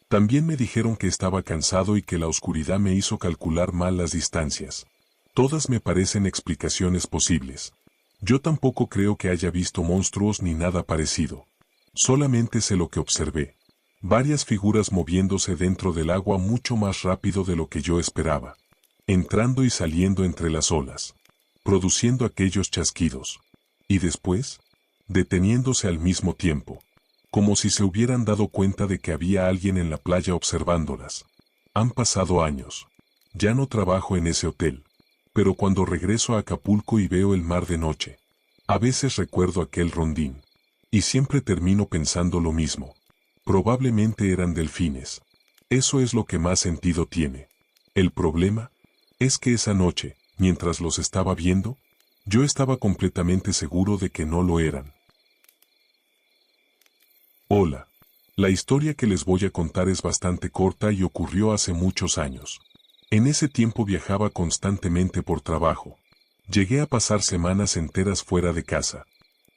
También me dijeron que estaba cansado y que la oscuridad me hizo calcular mal las distancias. Todas me parecen explicaciones posibles. Yo tampoco creo que haya visto monstruos ni nada parecido. Solamente sé lo que observé. Varias figuras moviéndose dentro del agua mucho más rápido de lo que yo esperaba. Entrando y saliendo entre las olas. Produciendo aquellos chasquidos. Y después, deteniéndose al mismo tiempo. Como si se hubieran dado cuenta de que había alguien en la playa observándolas. Han pasado años. Ya no trabajo en ese hotel. Pero cuando regreso a Acapulco y veo el mar de noche, a veces recuerdo aquel rondín. Y siempre termino pensando lo mismo. Probablemente eran delfines. Eso es lo que más sentido tiene. El problema es que esa noche, mientras los estaba viendo, yo estaba completamente seguro de que no lo eran. Hola. La historia que les voy a contar es bastante corta y ocurrió hace muchos años. En ese tiempo viajaba constantemente por trabajo. Llegué a pasar semanas enteras fuera de casa.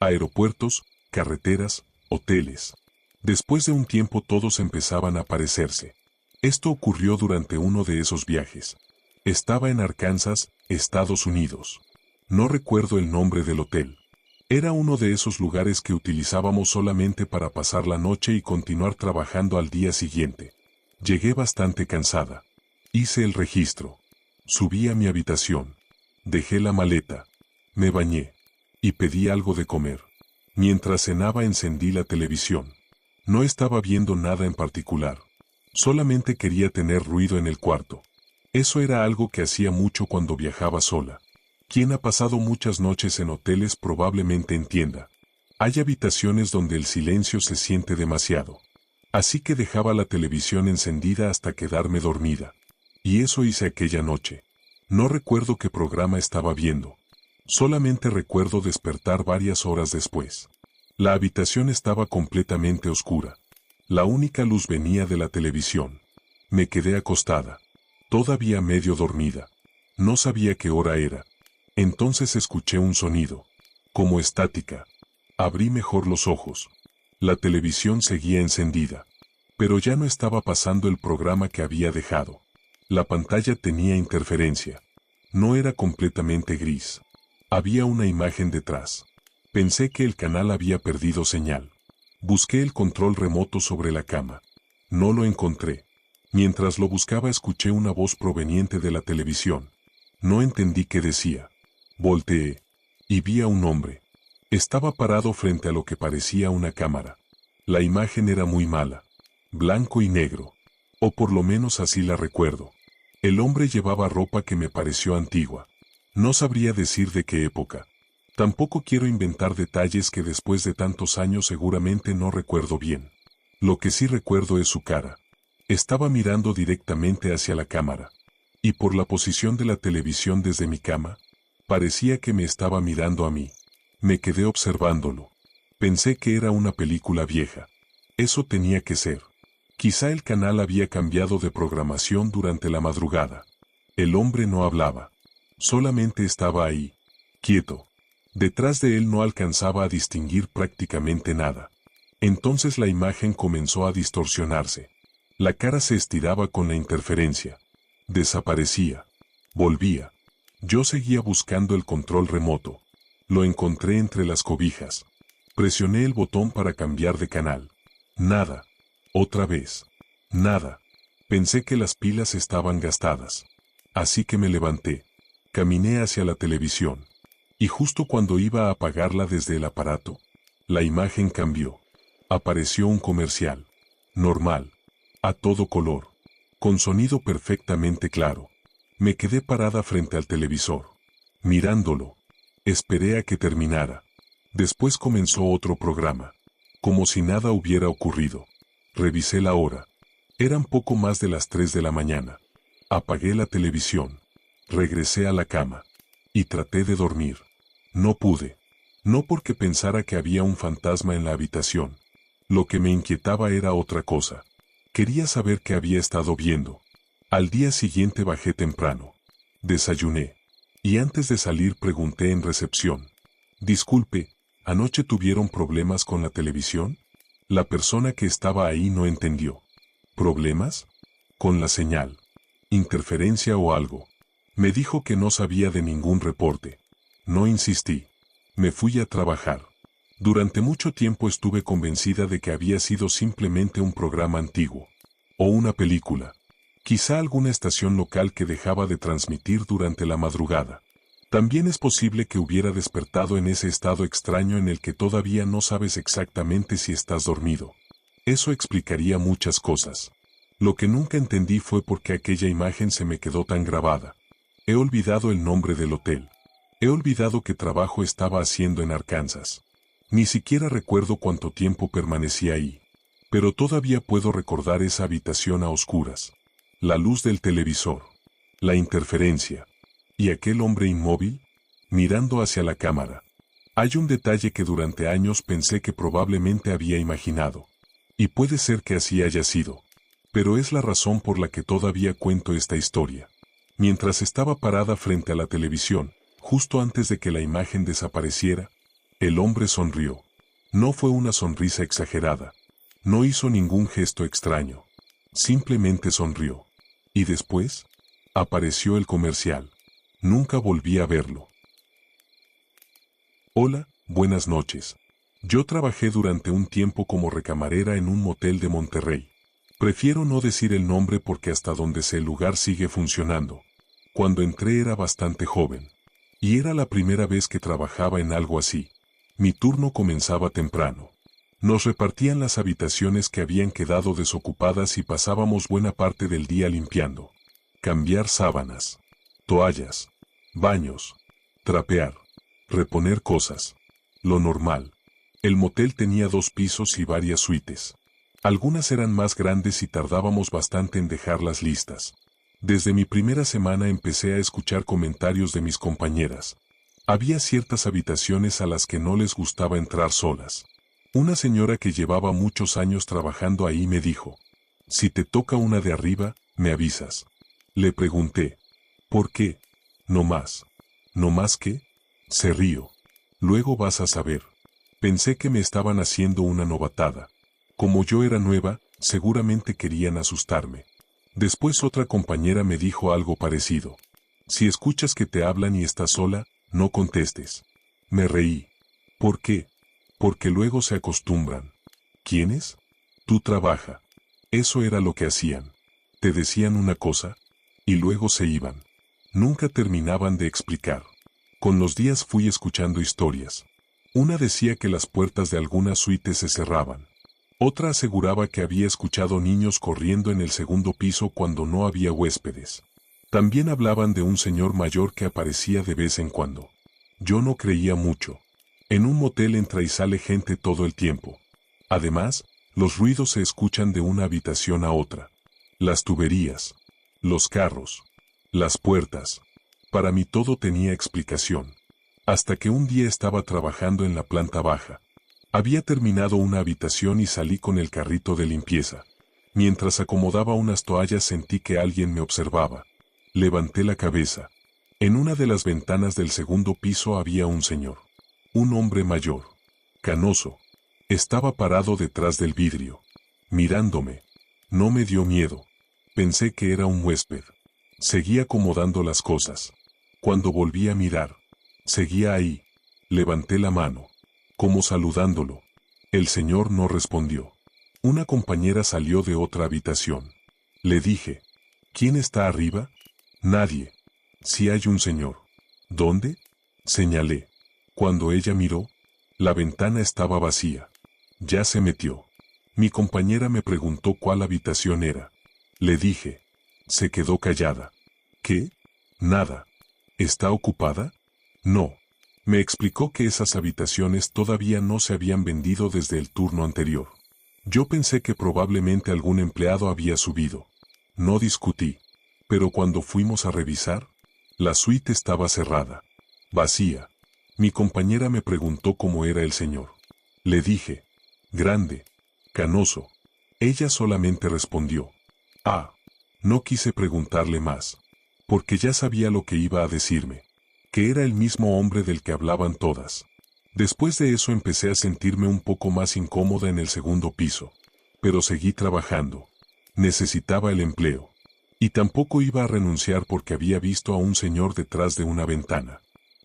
Aeropuertos, carreteras, hoteles. Después de un tiempo todos empezaban a parecerse. Esto ocurrió durante uno de esos viajes. Estaba en Arkansas, Estados Unidos. No recuerdo el nombre del hotel. Era uno de esos lugares que utilizábamos solamente para pasar la noche y continuar trabajando al día siguiente. Llegué bastante cansada. Hice el registro. Subí a mi habitación. Dejé la maleta. Me bañé. Y pedí algo de comer. Mientras cenaba encendí la televisión. No estaba viendo nada en particular. Solamente quería tener ruido en el cuarto. Eso era algo que hacía mucho cuando viajaba sola. Quien ha pasado muchas noches en hoteles probablemente entienda. Hay habitaciones donde el silencio se siente demasiado. Así que dejaba la televisión encendida hasta quedarme dormida. Y eso hice aquella noche. No recuerdo qué programa estaba viendo. Solamente recuerdo despertar varias horas después. La habitación estaba completamente oscura. La única luz venía de la televisión. Me quedé acostada, todavía medio dormida. No sabía qué hora era. Entonces escuché un sonido, como estática. Abrí mejor los ojos. La televisión seguía encendida, pero ya no estaba pasando el programa que había dejado. La pantalla tenía interferencia. No era completamente gris. Había una imagen detrás. Pensé que el canal había perdido señal. Busqué el control remoto sobre la cama. No lo encontré. Mientras lo buscaba escuché una voz proveniente de la televisión. No entendí qué decía. Volteé y vi a un hombre. Estaba parado frente a lo que parecía una cámara. La imagen era muy mala. Blanco y negro. O por lo menos así la recuerdo. El hombre llevaba ropa que me pareció antigua. No sabría decir de qué época. Tampoco quiero inventar detalles que después de tantos años seguramente no recuerdo bien. Lo que sí recuerdo es su cara. Estaba mirando directamente hacia la cámara. Y por la posición de la televisión desde mi cama, parecía que me estaba mirando a mí. Me quedé observándolo. Pensé que era una película vieja. Eso tenía que ser. Quizá el canal había cambiado de programación durante la madrugada. El hombre no hablaba. Solamente estaba ahí, quieto. Detrás de él no alcanzaba a distinguir prácticamente nada. Entonces la imagen comenzó a distorsionarse. La cara se estiraba con la interferencia. Desaparecía. Volvía. Yo seguía buscando el control remoto. Lo encontré entre las cobijas. Presioné el botón para cambiar de canal. Nada. Otra vez. Nada. Pensé que las pilas estaban gastadas. Así que me levanté. Caminé hacia la televisión. Y justo cuando iba a apagarla desde el aparato, la imagen cambió. Apareció un comercial. Normal. A todo color. Con sonido perfectamente claro. Me quedé parada frente al televisor. Mirándolo. Esperé a que terminara. Después comenzó otro programa. Como si nada hubiera ocurrido. Revisé la hora. Eran poco más de las 3 de la mañana. Apagué la televisión. Regresé a la cama. Y traté de dormir. No pude. No porque pensara que había un fantasma en la habitación. Lo que me inquietaba era otra cosa. Quería saber qué había estado viendo. Al día siguiente bajé temprano. Desayuné. Y antes de salir pregunté en recepción. Disculpe, ¿anoche tuvieron problemas con la televisión? La persona que estaba ahí no entendió. ¿Problemas? Con la señal. ¿Interferencia o algo? Me dijo que no sabía de ningún reporte. No insistí. Me fui a trabajar. Durante mucho tiempo estuve convencida de que había sido simplemente un programa antiguo. O una película. Quizá alguna estación local que dejaba de transmitir durante la madrugada. También es posible que hubiera despertado en ese estado extraño en el que todavía no sabes exactamente si estás dormido. Eso explicaría muchas cosas. Lo que nunca entendí fue por qué aquella imagen se me quedó tan grabada. He olvidado el nombre del hotel. He olvidado qué trabajo estaba haciendo en Arkansas. Ni siquiera recuerdo cuánto tiempo permanecí ahí. Pero todavía puedo recordar esa habitación a oscuras. La luz del televisor. La interferencia. ¿Y aquel hombre inmóvil? Mirando hacia la cámara. Hay un detalle que durante años pensé que probablemente había imaginado. Y puede ser que así haya sido. Pero es la razón por la que todavía cuento esta historia. Mientras estaba parada frente a la televisión, justo antes de que la imagen desapareciera, el hombre sonrió. No fue una sonrisa exagerada. No hizo ningún gesto extraño. Simplemente sonrió. Y después, apareció el comercial. Nunca volví a verlo. Hola, buenas noches. Yo trabajé durante un tiempo como recamarera en un motel de Monterrey. Prefiero no decir el nombre porque hasta donde sé el lugar sigue funcionando. Cuando entré era bastante joven. Y era la primera vez que trabajaba en algo así. Mi turno comenzaba temprano. Nos repartían las habitaciones que habían quedado desocupadas y pasábamos buena parte del día limpiando. Cambiar sábanas, toallas, baños, trapear, reponer cosas. Lo normal. El motel tenía 2 pisos y varias suites. Algunas eran más grandes y tardábamos bastante en dejarlas listas. Desde mi primera semana empecé a escuchar comentarios de mis compañeras. Había ciertas habitaciones a las que no les gustaba entrar solas. Una señora que llevaba muchos años trabajando ahí me dijo: si te toca una de arriba, me avisas. Le pregunté: ¿por qué? No más. ¿No más qué? Se rió. Luego vas a saber. Pensé que me estaban haciendo una novatada. Como yo era nueva, seguramente querían asustarme. Después otra compañera me dijo algo parecido. Si escuchas que te hablan y estás sola, no contestes. Me reí. ¿Por qué? Porque luego se acostumbran. ¿Quiénes? Tú trabaja. Eso era lo que hacían. Te decían una cosa, y luego se iban. Nunca terminaban de explicar. Con los días fui escuchando historias. Una decía que las puertas de algunas suites se cerraban. Otra aseguraba que había escuchado niños corriendo en el segundo piso cuando no había huéspedes. También hablaban de un señor mayor que aparecía de vez en cuando. Yo no creía mucho. En un motel entra y sale gente todo el tiempo. Además, los ruidos se escuchan de una habitación a otra. Las tuberías, los carros, las puertas. Para mí todo tenía explicación. Hasta que un día estaba trabajando en la planta baja. Había terminado una habitación y salí con el carrito de limpieza. Mientras acomodaba unas toallas sentí que alguien me observaba. Levanté la cabeza. En una de las ventanas del segundo piso había un señor. Un hombre mayor. Canoso. Estaba parado detrás del vidrio. Mirándome. No me dio miedo. Pensé que era un huésped. Seguí acomodando las cosas. Cuando volví a mirar, seguía ahí. Levanté la mano, como saludándolo. El señor no respondió. Una compañera salió de otra habitación. Le dije: ¿quién está arriba? Nadie. Si hay un señor. ¿Dónde? Señalé. Cuando ella miró, la ventana estaba vacía. Ya se metió. Mi compañera me preguntó cuál habitación era. Le dije. Se quedó callada. ¿Qué? Nada. ¿Está ocupada? No. Me explicó que esas habitaciones todavía no se habían vendido desde el turno anterior. Yo pensé que probablemente algún empleado había subido. No discutí. Pero cuando fuimos a revisar, la suite estaba cerrada. Vacía. Mi compañera me preguntó cómo era el señor. Le dije: grande. Canoso. Ella solamente respondió: ah. No quise preguntarle más. Porque ya sabía lo que iba a decirme. Que era el mismo hombre del que hablaban todas. Después de eso empecé a sentirme un poco más incómoda en el segundo piso. Pero seguí trabajando. Necesitaba el empleo. Y tampoco iba a renunciar porque había visto a un señor detrás de una ventana.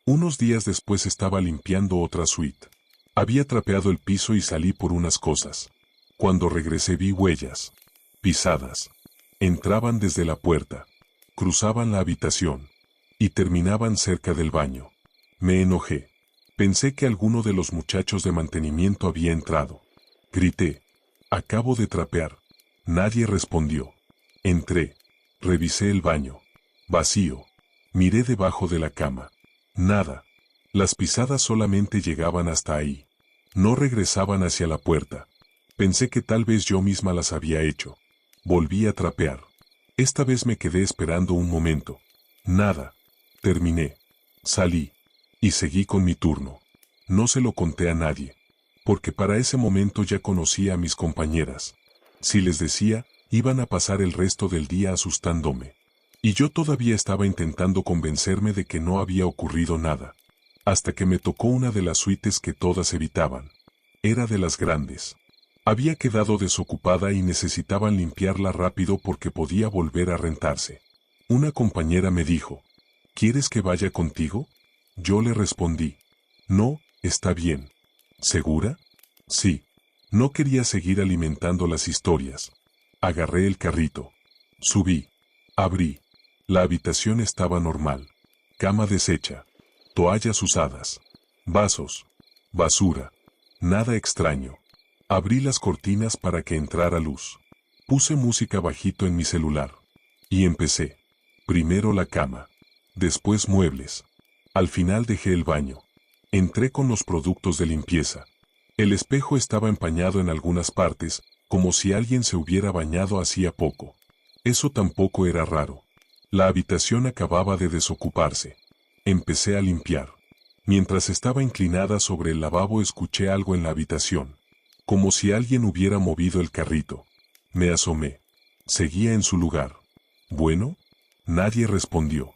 Unos días después estaba limpiando otra suite. Había trapeado el piso y salí por unas cosas. Cuando regresé vi huellas. Pisadas. Entraban desde la puerta. Cruzaban la habitación. Y terminaban cerca del baño. Me enojé. Pensé que alguno de los muchachos de mantenimiento había entrado. Grité: acabo de trapear. Nadie respondió. Entré. Revisé el baño. Vacío. Miré debajo de la cama. Nada. Las pisadas solamente llegaban hasta ahí. No regresaban hacia la puerta. Pensé que tal vez yo misma las había hecho. Volví a trapear. Esta vez me quedé esperando un momento. Nada. Terminé. Salí. Y seguí con mi turno. No se lo conté a nadie. Porque para ese momento ya conocía a mis compañeras. Si les decía, iban a pasar el resto del día asustándome. Y yo todavía estaba intentando convencerme de que no había ocurrido nada. Hasta que me tocó una de las suites que todas evitaban. Era de las grandes. Había quedado desocupada y necesitaban limpiarla rápido porque podía volver a rentarse. Una compañera me dijo: ¿quieres que vaya contigo? Yo le respondí: no, está bien. ¿Segura? Sí. No quería seguir alimentando las historias. Agarré el carrito. Subí. Abrí. La habitación estaba normal. Cama deshecha. Toallas usadas. Vasos. Basura. Nada extraño. Abrí las cortinas para que entrara luz. Puse música bajito en mi celular. Y empecé. Primero la cama. Después muebles. Al final dejé el baño. Entré con los productos de limpieza. El espejo estaba empañado en algunas partes, como si alguien se hubiera bañado hacía poco. Eso tampoco era raro. La habitación acababa de desocuparse. Empecé a limpiar. Mientras estaba inclinada sobre el lavabo escuché algo en la habitación, como si alguien hubiera movido el carrito. Me asomé. Seguía en su lugar. Bueno, nadie respondió.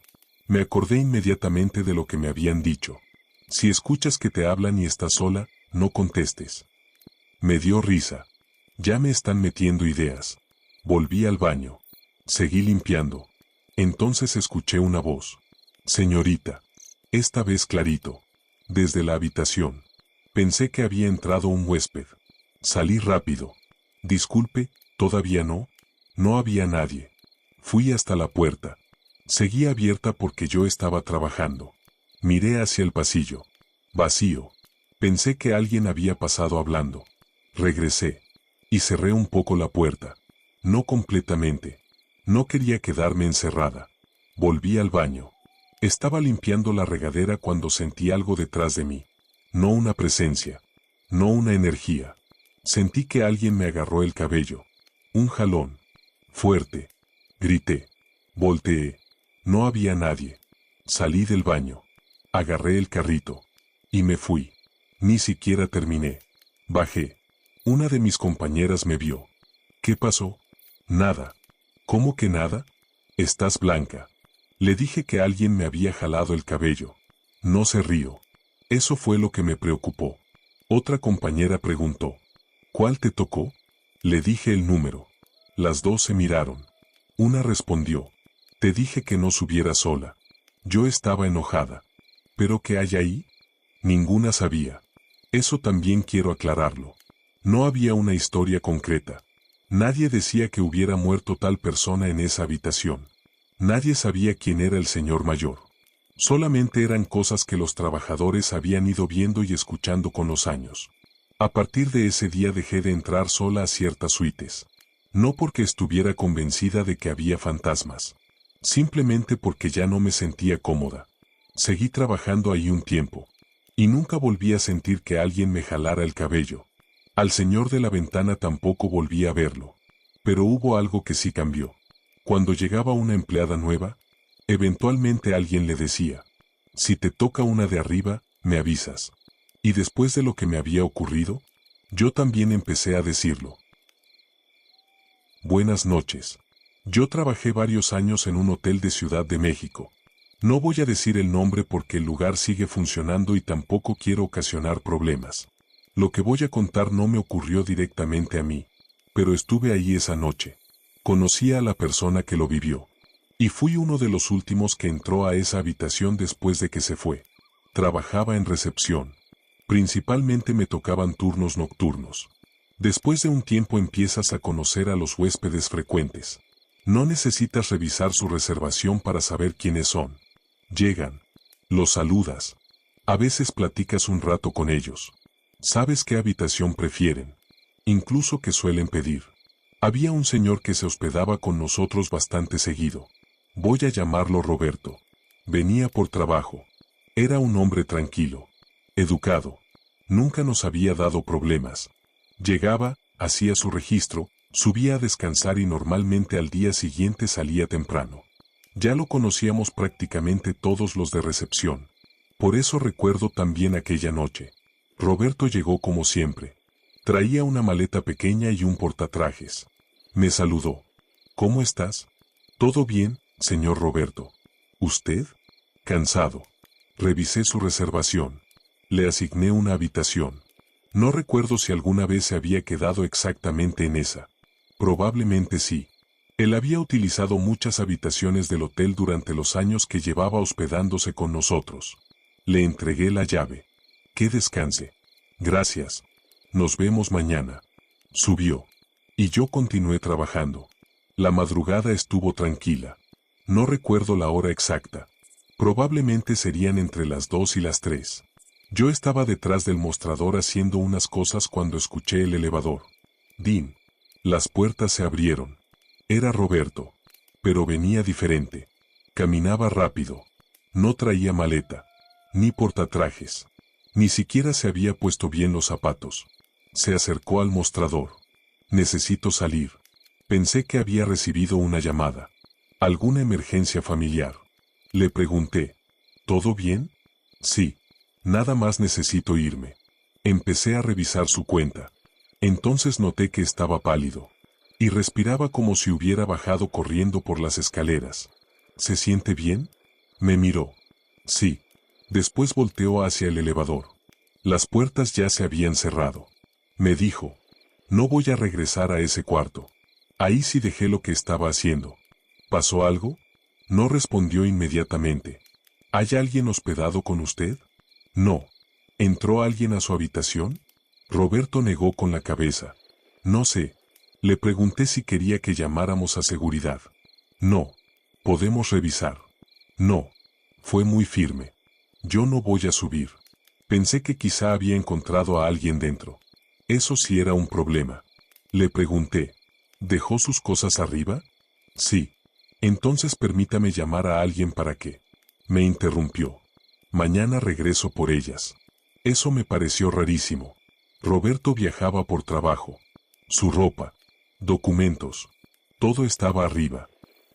Me acordé inmediatamente de lo que me habían dicho. Si escuchas que te hablan y estás sola, no contestes. Me dio risa. Ya me están metiendo ideas. Volví al baño. Seguí limpiando. Entonces escuché una voz. Señorita. Esta vez clarito. Desde la habitación. Pensé que había entrado un huésped. Salí rápido. Disculpe, ¿todavía no? No había nadie. Fui hasta la puerta. Seguía abierta porque yo estaba trabajando. Miré hacia el pasillo. Vacío. Pensé que alguien había pasado hablando. Regresé. Y cerré un poco la puerta. No completamente. No quería quedarme encerrada. Volví al baño. Estaba limpiando la regadera cuando sentí algo detrás de mí. No una presencia. No una energía. Sentí que alguien me agarró el cabello. Un jalón. Fuerte. Grité. Volteé. No había nadie. Salí del baño. Agarré el carrito. Y me fui. Ni siquiera terminé. Bajé. Una de mis compañeras me vio. ¿Qué pasó? Nada. ¿Cómo que nada? Estás blanca. Le dije que alguien me había jalado el cabello. No se rió. Eso fue lo que me preocupó. Otra compañera preguntó. ¿Cuál te tocó? Le dije el número. Las dos se miraron. Una respondió. Te dije que no subiera sola. Yo estaba enojada. ¿Pero qué hay ahí? Ninguna sabía. Eso también quiero aclararlo. No había una historia concreta. Nadie decía que hubiera muerto tal persona en esa habitación. Nadie sabía quién era el señor mayor. Solamente eran cosas que los trabajadores habían ido viendo y escuchando con los años. A partir de ese día dejé de entrar sola a ciertas suites. No porque estuviera convencida de que había fantasmas. Simplemente porque ya no me sentía cómoda. Seguí trabajando ahí un tiempo. Y nunca volví a sentir que alguien me jalara el cabello. Al señor de la ventana tampoco volví a verlo. Pero hubo algo que sí cambió. Cuando llegaba una empleada nueva, eventualmente alguien le decía, si te toca una de arriba, me avisas. Y después de lo que me había ocurrido, yo también empecé a decirlo. Buenas noches. Yo trabajé varios años en un hotel de Ciudad de México. No voy a decir el nombre porque el lugar sigue funcionando y tampoco quiero ocasionar problemas. Lo que voy a contar no me ocurrió directamente a mí, pero estuve ahí esa noche. Conocí a la persona que lo vivió. Y fui uno de los últimos que entró a esa habitación después de que se fue. Trabajaba en recepción. Principalmente me tocaban turnos nocturnos. Después de un tiempo empiezas a conocer a los huéspedes frecuentes. No necesitas revisar su reservación para saber quiénes son. Llegan. Los saludas. A veces platicas un rato con ellos. Sabes qué habitación prefieren. Incluso qué suelen pedir. Había un señor que se hospedaba con nosotros bastante seguido. Voy a llamarlo Roberto. Venía por trabajo. Era un hombre tranquilo. Educado. Nunca nos había dado problemas. Llegaba, hacía su registro, subía a descansar y normalmente al día siguiente salía temprano. Ya lo conocíamos prácticamente todos los de recepción. Por eso recuerdo también aquella noche. Roberto llegó como siempre. Traía una maleta pequeña y un portatrajes. Me saludó. ¿Cómo estás? ¿Todo bien, señor Roberto? ¿Usted? Cansado. Revisé su reservación. Le asigné una habitación. No recuerdo si alguna vez se había quedado exactamente en esa. Probablemente sí. Él había utilizado muchas habitaciones del hotel durante los años que llevaba hospedándose con nosotros. Le entregué la llave. Que descanse. Gracias. Nos vemos mañana. Subió. Y yo continué trabajando. La madrugada estuvo tranquila. No recuerdo la hora exacta. Probablemente serían entre las 2 y las 3. Yo estaba detrás del mostrador haciendo unas cosas cuando escuché el elevador. ¡Din! Las puertas se abrieron. Era Roberto. Pero venía diferente. Caminaba rápido. No traía maleta. Ni portatrajes. Ni siquiera se había puesto bien los zapatos. Se acercó al mostrador. Necesito salir. Pensé que había recibido una llamada. ¿Alguna emergencia familiar? Le pregunté. ¿Todo bien? Sí. Nada más necesito irme. Empecé a revisar su cuenta. Entonces noté que estaba pálido. Y respiraba como si hubiera bajado corriendo por las escaleras. ¿Se siente bien? Me miró. Sí. Después volteó hacia el elevador. Las puertas ya se habían cerrado. Me dijo, no voy a regresar a ese cuarto. Ahí sí dejé lo que estaba haciendo. ¿Pasó algo? No respondió inmediatamente. ¿Hay alguien hospedado con usted? No. ¿Entró alguien a su habitación? Roberto negó con la cabeza. No sé. Le pregunté si quería que llamáramos a seguridad. No. ¿Podemos revisar? No. Fue muy firme. Yo no voy a subir. Pensé que quizá había encontrado a alguien dentro. Eso sí era un problema. Le pregunté, ¿dejó sus cosas arriba? Sí. Entonces permítame llamar a alguien para que. Me interrumpió. Mañana regreso por ellas. Eso me pareció rarísimo. Roberto viajaba por trabajo. Su ropa, documentos, todo estaba arriba.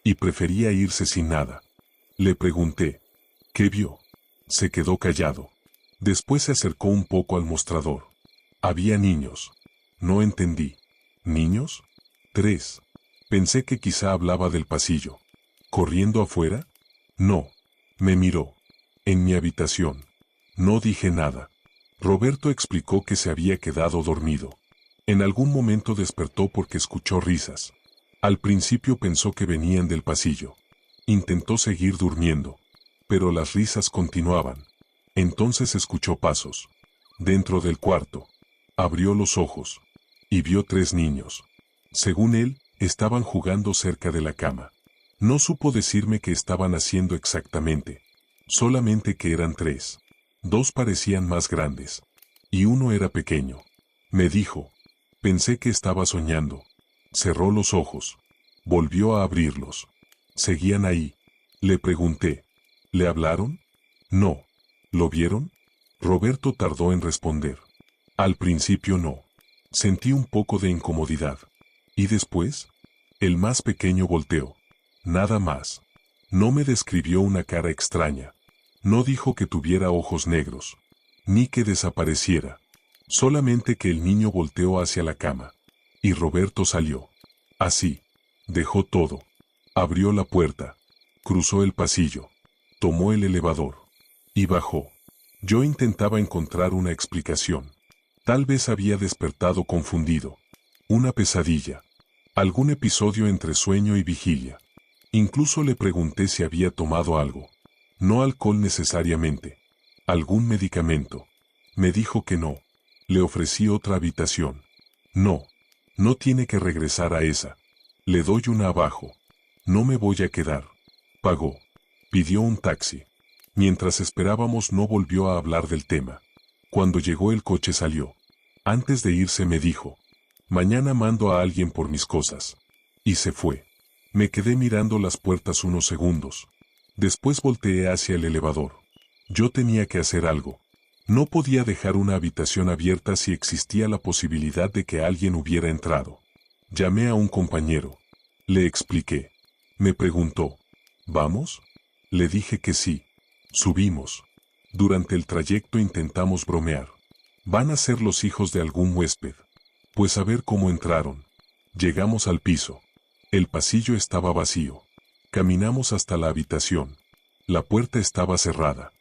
Y prefería irse sin nada. Le pregunté, ¿qué vio? Se quedó callado. Después se acercó un poco al mostrador. Había niños. No entendí. ¿Niños? 3. Pensé que quizá hablaba del pasillo. ¿Corriendo afuera? No. Me miró. En mi habitación. No dije nada. Roberto explicó que se había quedado dormido. En algún momento despertó porque escuchó risas. Al principio pensó que venían del pasillo. Intentó seguir durmiendo. Pero las risas continuaban. Entonces escuchó pasos. Dentro del cuarto. Abrió los ojos. Y vio 3 niños. Según él, estaban jugando cerca de la cama. No supo decirme qué estaban haciendo exactamente. Solamente que eran 3. 2 parecían más grandes. Y uno era pequeño. Me dijo. Pensé que estaba soñando. Cerró los ojos. Volvió a abrirlos. Seguían ahí. Le pregunté. ¿Le hablaron? No. ¿Lo vieron? Roberto tardó en responder. Al principio no. Sentí un poco de incomodidad. ¿Y después? El más pequeño volteó. Nada más. No me describió una cara extraña. No dijo que tuviera ojos negros. Ni que desapareciera. Solamente que el niño volteó hacia la cama. Y Roberto salió. Así. Dejó todo. Abrió la puerta. Cruzó el pasillo. Tomó el elevador. Y bajó. Yo intentaba encontrar una explicación. Tal vez había despertado confundido. Una pesadilla. Algún episodio entre sueño y vigilia. Incluso le pregunté si había tomado algo. No alcohol necesariamente. ¿Algún medicamento? Me dijo que no. Le ofrecí otra habitación. No. No tiene que regresar a esa. Le doy una abajo. No me voy a quedar. Pagó. Pidió un taxi. Mientras esperábamos no volvió a hablar del tema. Cuando llegó el coche salió. Antes de irse me dijo, mañana mando a alguien por mis cosas. Y se fue. Me quedé mirando las puertas unos segundos. Después volteé hacia el elevador. Yo tenía que hacer algo. No podía dejar una habitación abierta si existía la posibilidad de que alguien hubiera entrado. Llamé a un compañero. Le expliqué. Me preguntó, ¿vamos? Le dije que sí. Subimos. Durante el trayecto intentamos bromear. Van a ser los hijos de algún huésped. Pues a ver cómo entraron. Llegamos al piso. El pasillo estaba vacío. Caminamos hasta la habitación. La puerta estaba cerrada.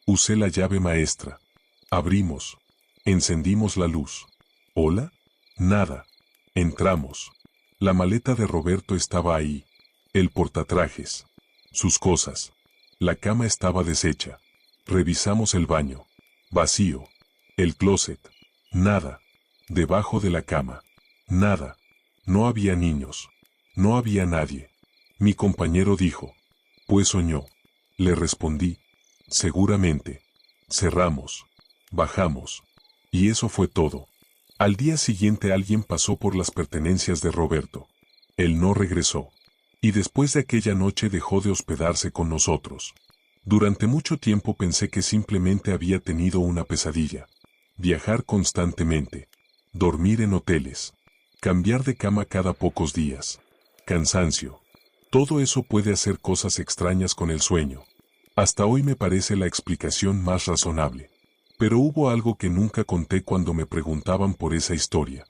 Usé la llave maestra. Abrimos. Encendimos la luz. ¿Hola? Nada. Entramos. La maleta de Roberto estaba ahí. El portatrajes. Sus cosas. La cama estaba deshecha. Revisamos el baño. Vacío. El closet. Nada. Debajo de la cama. Nada. No había niños. No había nadie. Mi compañero dijo. Pues soñó. Le respondí. Seguramente. Cerramos. Bajamos. Y eso fue todo. Al día siguiente alguien pasó por las pertenencias de Roberto. Él no regresó. Y después de aquella noche dejó de hospedarse con nosotros. Durante mucho tiempo pensé que simplemente había tenido una pesadilla. Viajar constantemente. Dormir en hoteles. Cambiar de cama cada pocos días. Cansancio. Todo eso puede hacer cosas extrañas con el sueño. Hasta hoy me parece la explicación más razonable. Pero hubo algo que nunca conté cuando me preguntaban por esa historia.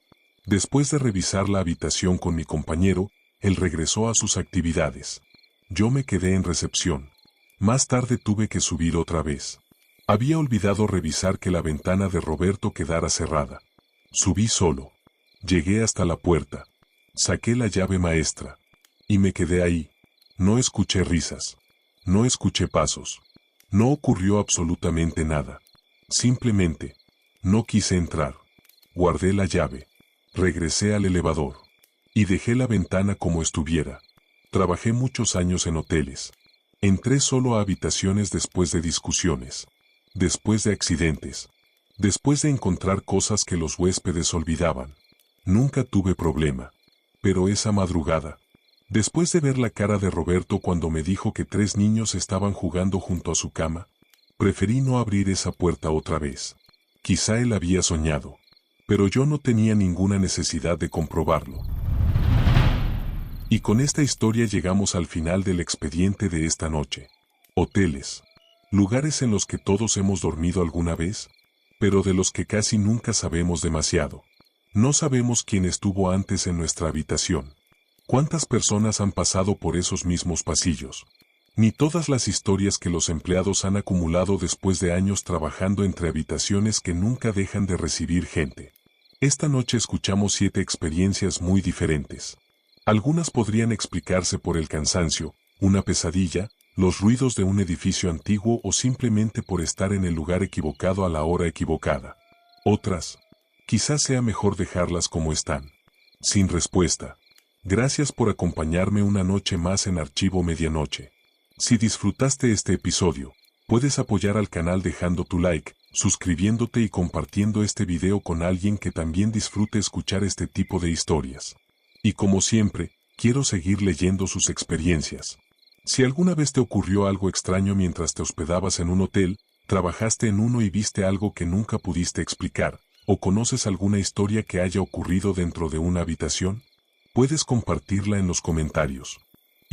Después de revisar la habitación con mi compañero, él regresó a sus actividades. Yo me quedé en recepción. Más tarde tuve que subir otra vez. Había olvidado revisar que la ventana de Roberto quedara cerrada. Subí solo. Llegué hasta la puerta. Saqué la llave maestra. Y me quedé ahí. No escuché risas. No escuché pasos. No ocurrió absolutamente nada. Simplemente, no quise entrar. Guardé la llave. Regresé al elevador. Y dejé la ventana como estuviera. Trabajé muchos años en hoteles. Entré solo a habitaciones después de discusiones. Después de accidentes. Después de encontrar cosas que los huéspedes olvidaban. Nunca tuve problema. Pero esa madrugada, después de ver la cara de Roberto cuando me dijo que 3 niños estaban jugando junto a su cama, preferí no abrir esa puerta otra vez. Quizá él había soñado, pero yo no tenía ninguna necesidad de comprobarlo. Y con esta historia llegamos al final del expediente de esta noche. Hoteles. Lugares en los que todos hemos dormido alguna vez, pero de los que casi nunca sabemos demasiado. No sabemos quién estuvo antes en nuestra habitación. ¿Cuántas personas han pasado por esos mismos pasillos? Ni todas las historias que los empleados han acumulado después de años trabajando entre habitaciones que nunca dejan de recibir gente. Esta noche escuchamos 7 experiencias muy diferentes. Algunas podrían explicarse por el cansancio, una pesadilla, los ruidos de un edificio antiguo o simplemente por estar en el lugar equivocado a la hora equivocada. Otras, quizás sea mejor dejarlas como están. Sin respuesta. Gracias por acompañarme una noche más en Archivo Medianoche. Si disfrutaste este episodio, puedes apoyar al canal dejando tu like, suscribiéndote y compartiendo este video con alguien que también disfrute escuchar este tipo de historias. Y como siempre, quiero seguir leyendo sus experiencias. Si alguna vez te ocurrió algo extraño mientras te hospedabas en un hotel, trabajaste en uno y viste algo que nunca pudiste explicar, ¿o conoces alguna historia que haya ocurrido dentro de una habitación? Puedes compartirla en los comentarios.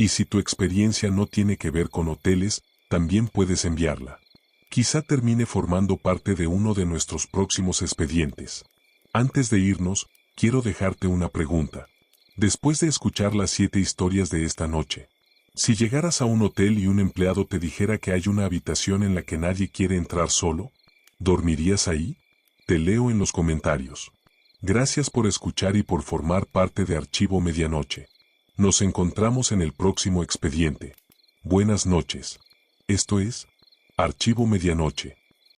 Y si tu experiencia no tiene que ver con hoteles, también puedes enviarla. Quizá termine formando parte de uno de nuestros próximos expedientes. Antes de irnos, quiero dejarte una pregunta. Después de escuchar las 7 historias de esta noche, si llegaras a un hotel y un empleado te dijera que hay una habitación en la que nadie quiere entrar solo, ¿dormirías ahí? Te leo en los comentarios. Gracias por escuchar y por formar parte de Archivo Medianoche. Nos encontramos en el próximo expediente. Buenas noches. Esto es Archivo Medianoche.